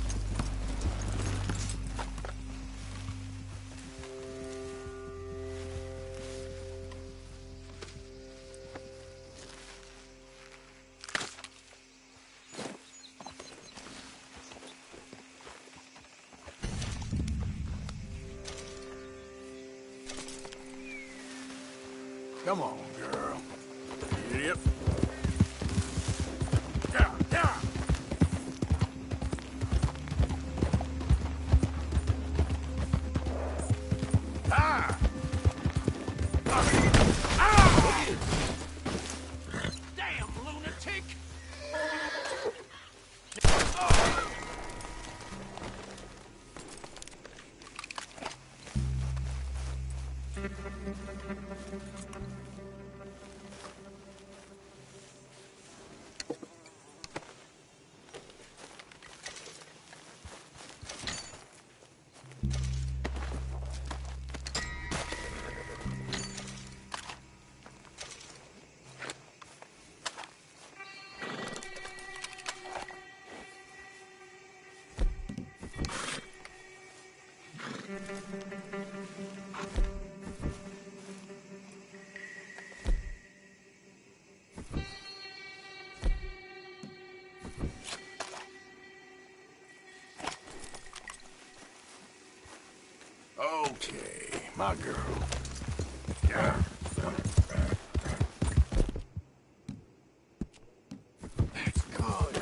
Come on, girl. Yep. Yeah, yeah. Ah! Ah! Damn lunatic! Okay, my girl. Yeah. That's good.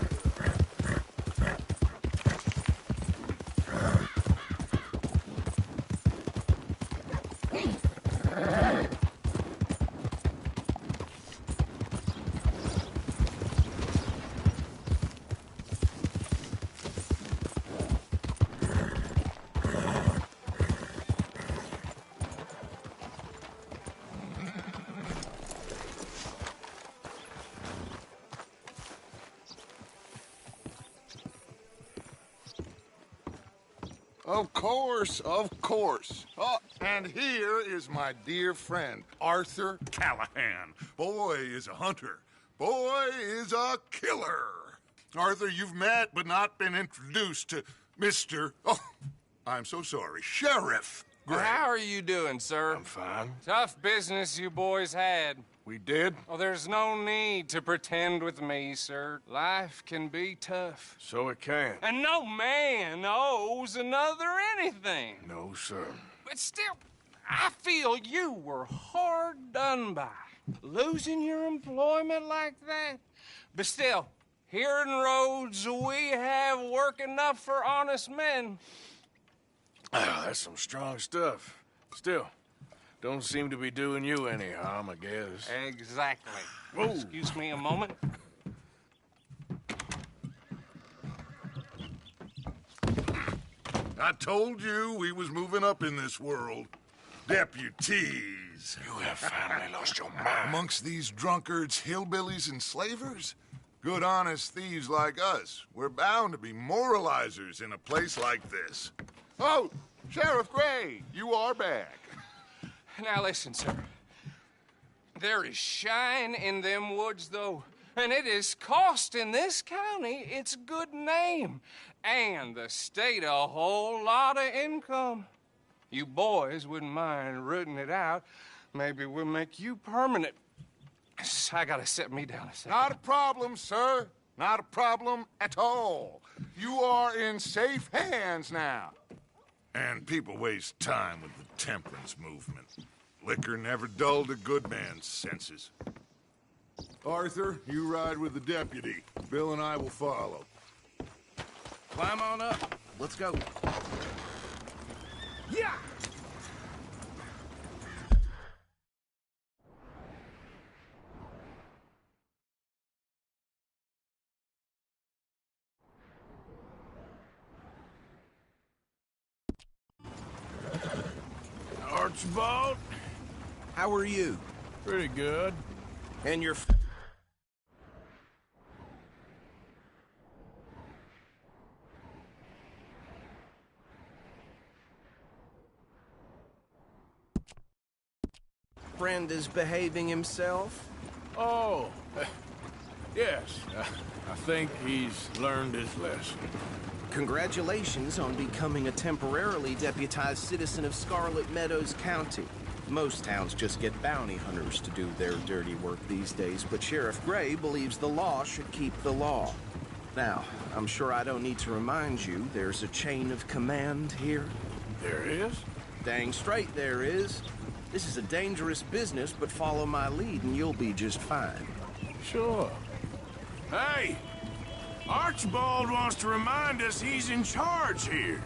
Of course, of course. Oh, and here is my dear friend, Arthur Callahan. Boy is a hunter. Boy is a killer. Arthur, you've met but not been introduced to Mr. Oh, I'm so sorry, Sheriff Gray. How are you doing, sir? I'm fine. Tough business you boys had. We did? Oh, there's no need to pretend with me, sir. Life can be tough. So it can. And no man owes another anything. No, sir. But still, I feel you were hard done by. Losing your employment like that. But still, here in Rhodes, we have work enough for honest men. Ah, that's some strong stuff. Still, don't seem to be doing you any harm, I guess. Exactly. Whoa. Excuse me a moment. I told you we was moving up in this world. Deputies. You have finally lost your mind. Amongst these drunkards, hillbillies, and slavers? Good, honest thieves like us. We're bound to be moralizers in a place like this. Oh, Sheriff Gray, you are back. Now listen, sir. There is shine in them woods, though, and it is costing this county its good name and the state a whole lot of income. You boys wouldn't mind rooting it out. Maybe we'll make you permanent. I gotta sit me down a second. Not a problem, sir. Not a problem at all. You are in safe hands now. And people waste time with the temperance movement. Liquor never dulled a good man's senses. Arthur, you ride with the deputy. Bill and I will follow. Climb on up. Let's go. Yeah! Archibald? How are you? Pretty good. And your... friend is behaving himself? Oh, yes. I think he's learned his lesson. Congratulations on becoming a temporarily deputized citizen of Scarlet Meadows County. Most towns just get bounty hunters to do their dirty work these days, but Sheriff Gray believes the law should keep the law. Now, I'm sure I don't need to remind you there's a chain of command here. There is? Dang straight there is. This is a dangerous business, but follow my lead and you'll be just fine. Sure. Hey! Archibald wants to remind us he's in charge here.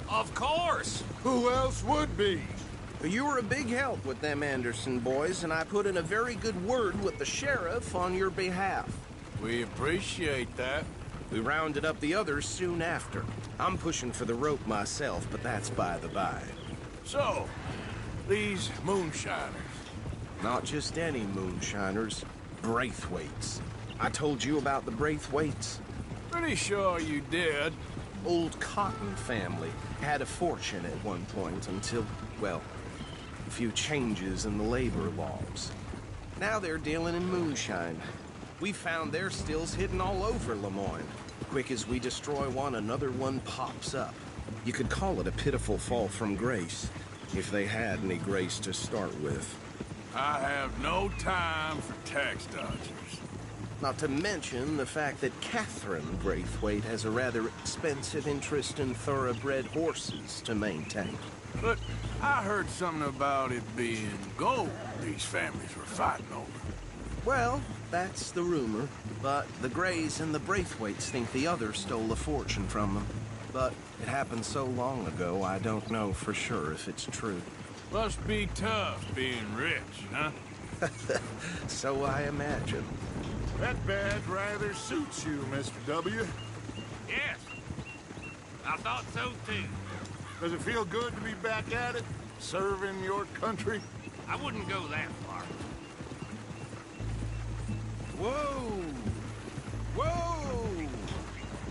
Of course! Who else would be? You were a big help with them Anderson boys, and I put in a very good word with the sheriff on your behalf. We appreciate that. We rounded up the others soon after. I'm pushing for the rope myself, but that's by the by. So, these moonshiners. Not just any moonshiners. Braithwaites. I told you about the Braithwaites? Pretty sure you did. Old Cotton family. Had a fortune at one point until, well, a few changes in the labor laws. Now they're dealing in moonshine. We found their stills hidden all over Lemoyne. Quick as we destroy one, another one pops up. You could call it a pitiful fall from grace, if they had any grace to start with. I have no time for tax dodgers. Not to mention the fact that Catherine Braithwaite has a rather expensive interest in thoroughbred horses to maintain. But I heard something about it being gold these families were fighting over. Well, that's the rumor. But the Grays and the Braithwaites think the others stole a fortune from them. But it happened so long ago, I don't know for sure if it's true. Must be tough being rich, huh? So I imagine. That badge rather suits you, Mr. W. Yes. I thought so, too. Does it feel good to be back at it? Serving your country? I wouldn't go that far. Whoa! Whoa!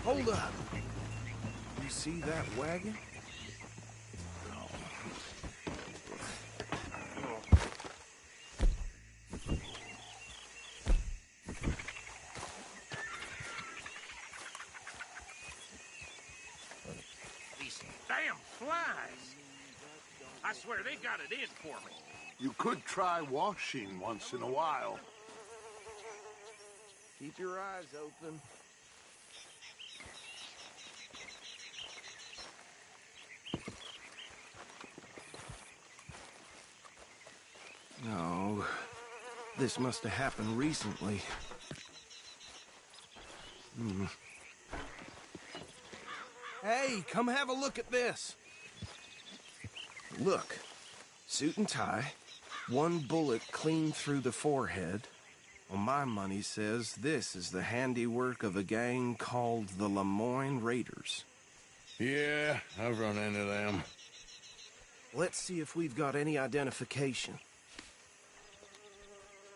Hold up. You see that wagon? Damn flies! I swear they got it in for me. You could try washing once in a while. Keep your eyes open. No, this must have happened recently. Hey, come have a look at this. Look, suit and tie, one bullet clean through the forehead. Well, my money says this is the handiwork of a gang called the Lemoyne Raiders. Yeah, I've run into them. Let's see if we've got any identification.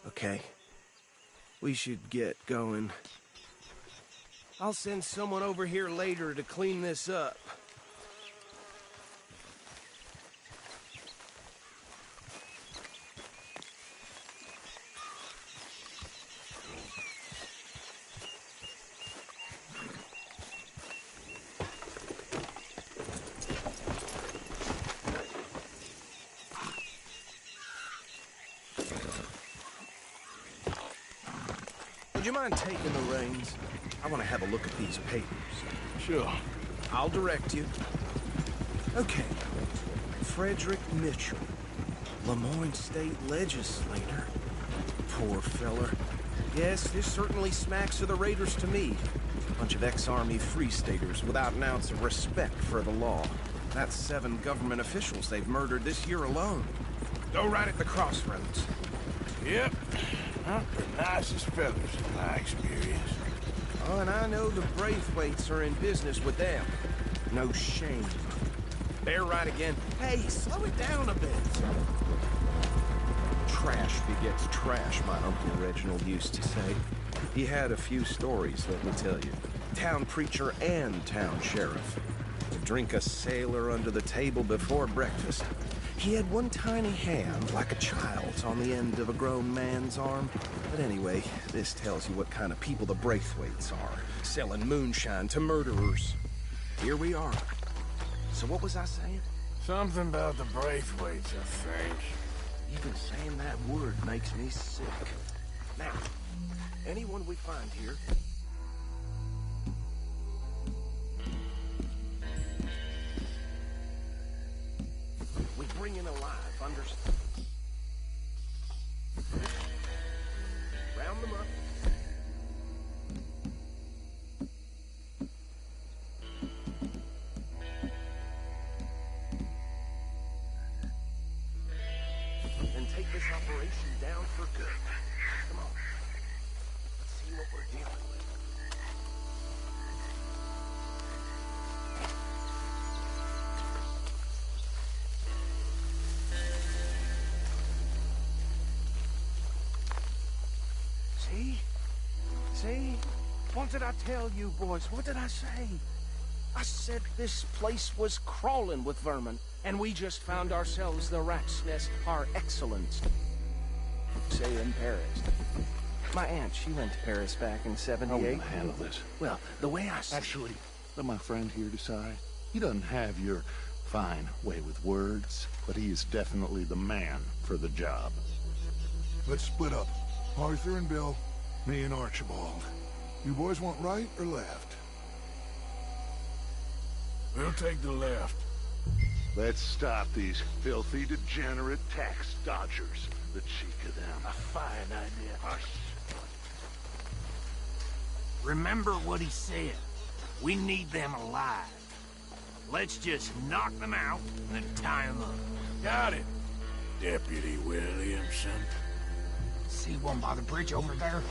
Okay. We should get going. I'll send someone over here later to clean this up. Would you mind taking the reins? I want to have a look at these papers. Sure. I'll direct you. Okay. Frederick Mitchell, Lemoyne State Legislator. Poor feller. Yes, this certainly smacks of the Raiders to me. Bunch of ex-army free staters without an ounce of respect for the law. That's 7 government officials they've murdered this year alone. Go right at the crossroads. Yep. Not the nicest fellas in my experience. Oh, and I know the Braithwaites are in business with them. No shame. They're right again. Hey, slow it down a bit. Trash begets trash, my Uncle Reginald used to say. He had a few stories, let me tell you. Town preacher and town sheriff. Would drink a sailor under the table before breakfast. He had one tiny hand, like a child's, on the end of a grown man's arm. But anyway, this tells you what kind of people the Braithwaites are. Selling moonshine to murderers. Here we are. So what was I saying? Something about the Braithwaites, I think. Even saying that word makes me sick. Now, anyone we find here... we bring in alive, understand? Round them up. And take this operation down for good. Come on. Let's see what we're dealing with. See? See? What did I tell you, boys? What did I say? I said this place was crawling with vermin, and we just found ourselves the rat's nest par excellence. Say in Paris. My aunt, she went to Paris back in '78. How will I handle this? Well, the way I see Actually, let my friend here decide. He doesn't have your fine way with words, but he is definitely the man for the job. Let's split up. Arthur and Bill, me and Archibald. You boys want right or left? We'll take the left. Let's stop these filthy, degenerate tax dodgers. The cheek of them. A fine idea. Hush. Remember what he said. We need them alive. Let's just knock them out and then tie them up. Got it, Deputy Williamson. See one by the bridge over there?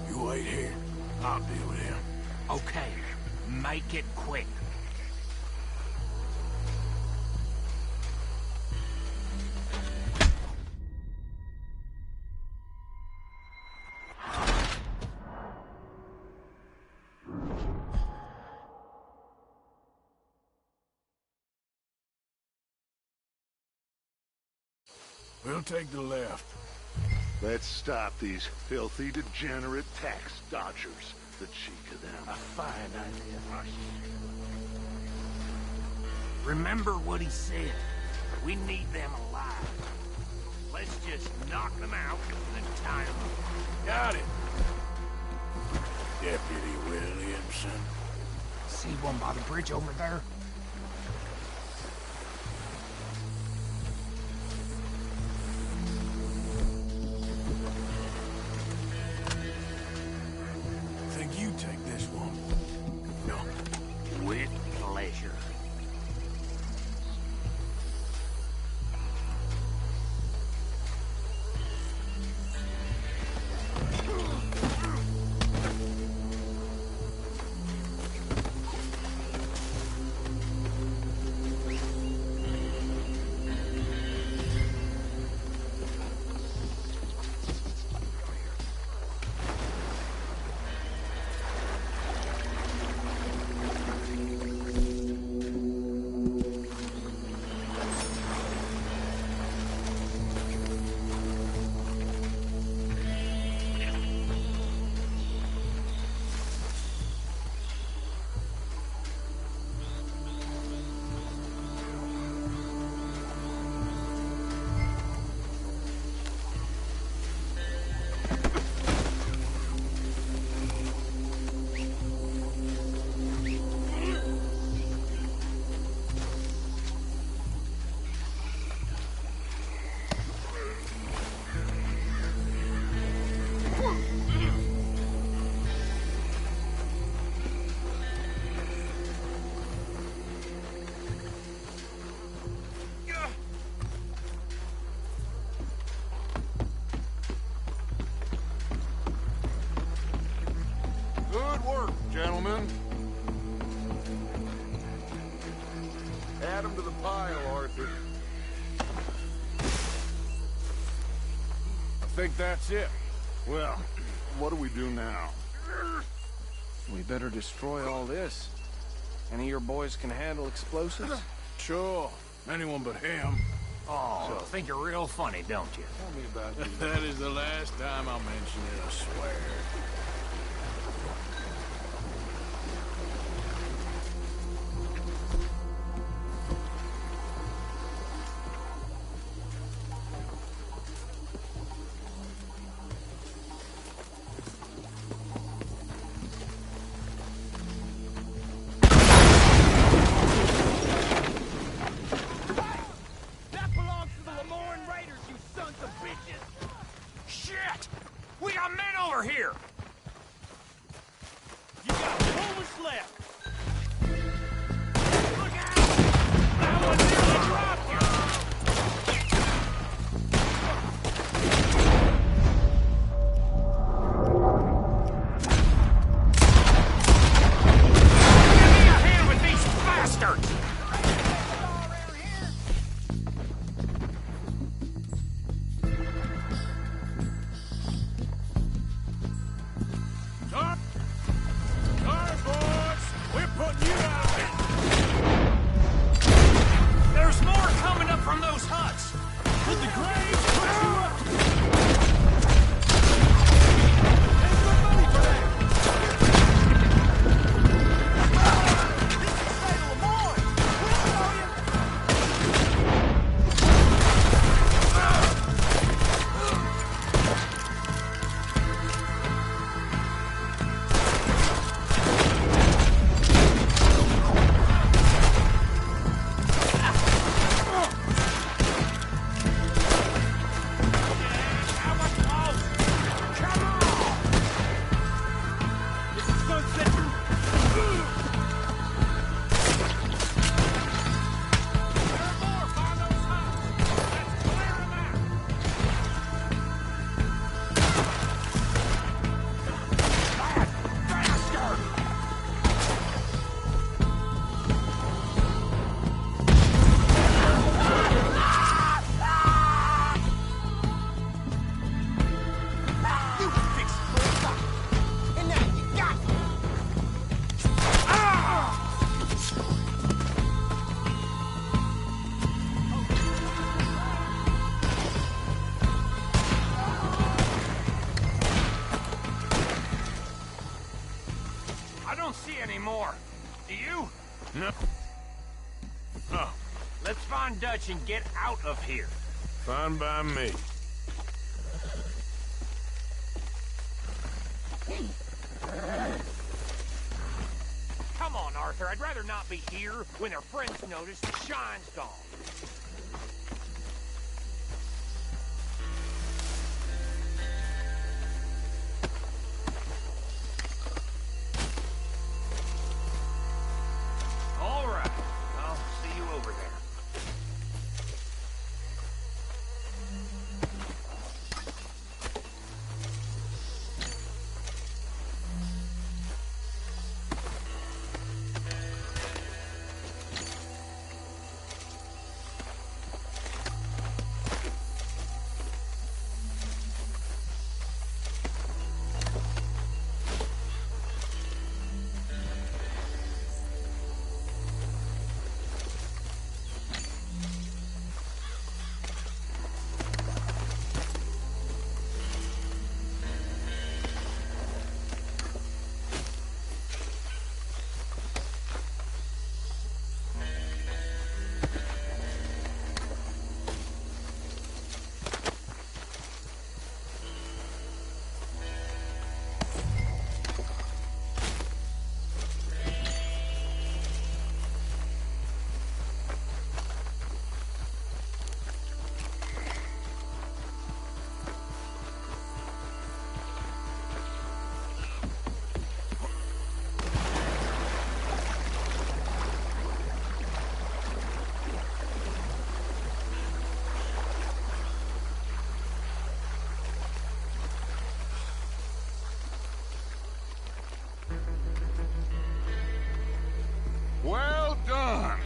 You wait here. I'll deal with him. Okay, make it quick. We'll take the left. Let's stop these filthy, degenerate tax dodgers. The cheek of them. A fine idea. Hush. Remember what he said. We need them alive. Let's just knock them out and then tie them up. Got it. Deputy Williamson. See one by the bridge over there? Think you take this one? No. With pleasure. think that's it. Well, what do we do now? We better destroy all this. Any of your boys can handle explosives? Sure. Anyone but him. Oh, so think you're real funny, don't you? Tell me about these. That is the last time I'll mention it, I swear. Dutch and get out of here. Fine by me. Come on, Arthur. I'd rather not be here when their friends notice the shine's gone. All right. I'll see you over there. Well done.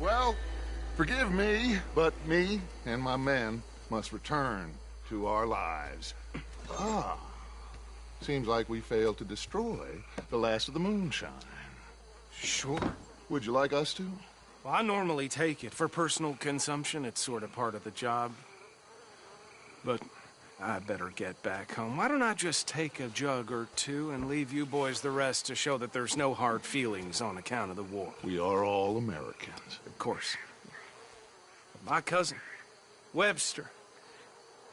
Well, forgive me, but me and my men must return to our lives. Ah. Seems like we failed to destroy the last of the moonshine. Sure. Would you like us to? Well, I normally take it. For personal consumption, it's sort of part of the job. But I better get back home. Why don't I just take a jug or two and leave you boys the rest to show that there's no hard feelings on account of the war? We are all Americans. Of course. My cousin, Webster,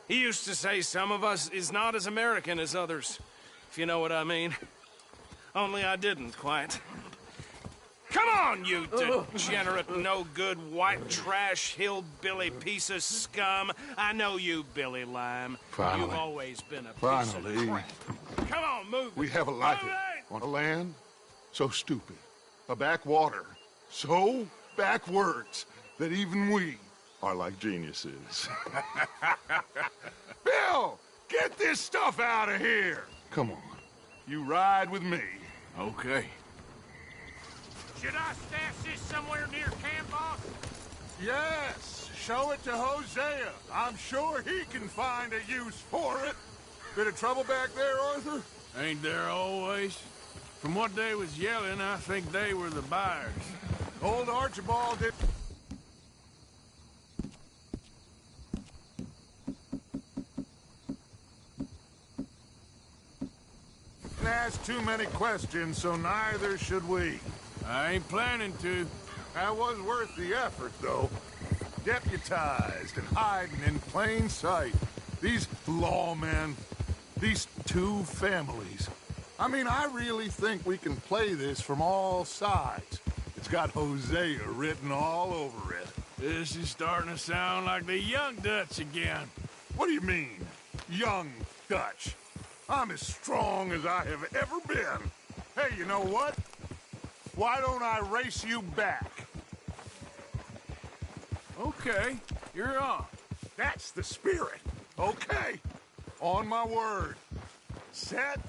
he used to say some of us is not as American as others, if you know what I mean. Only I didn't quite. Come on, you degenerate, no-good, white trash, hillbilly piece of scum. I know you, Billy Lime. Finally. You've always been a piece of crap. Come on, move it. We have a life on a land so stupid, a backwater so backwards that even we are like geniuses. Bill, get this stuff out of here. Come on, you ride with me. Okay. Should I stash this somewhere near camp, boss? Yes, show it to Hosea. I'm sure he can find a use for it. Bit of trouble back there, Arthur? Ain't there always? From what they was yelling, I think they were the buyers. Old Archibald did... Ask too many questions, so neither should we. I ain't planning to. That was worth the effort, though. Deputized and hiding in plain sight. These lawmen, these two families. I mean, I really think we can play this from all sides. It's got Hosea written all over it. This is starting to sound like the Young Dutch again. What do you mean, Young Dutch? I'm as strong as I have ever been. Hey, you know what? Why don't I race you back? Okay, you're on. That's the spirit. Okay, on my word. Set,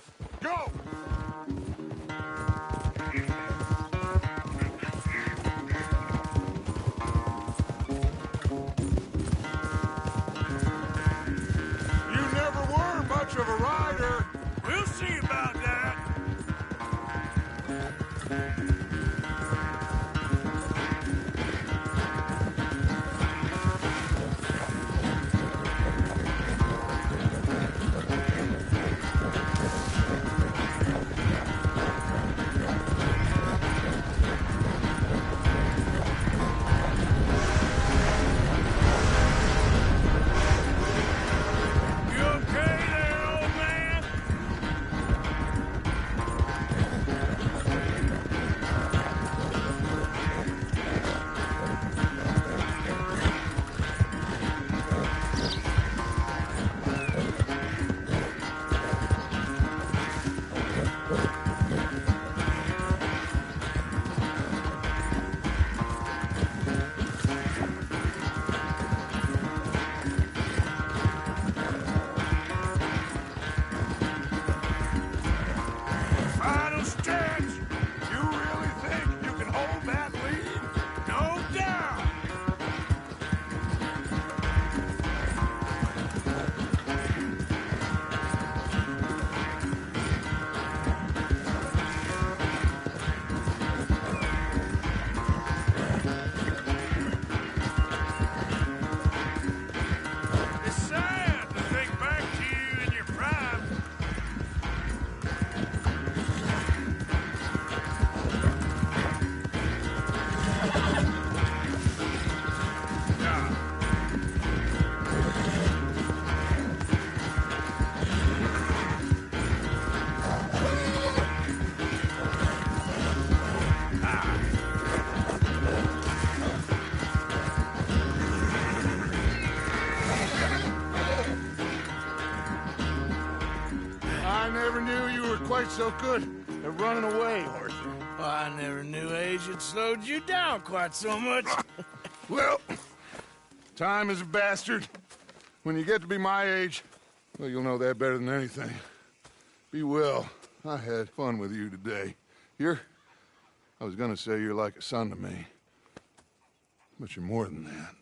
go! You never were much of a rider. We'll see about that. I never knew you were quite so good at running away, Arthur. I never knew age had slowed you down quite so much. Well, time is a bastard. When you get to be my age, well, you'll know that better than anything. Be well. I had fun with you today. I was gonna say you're like a son to me. But you're more than that.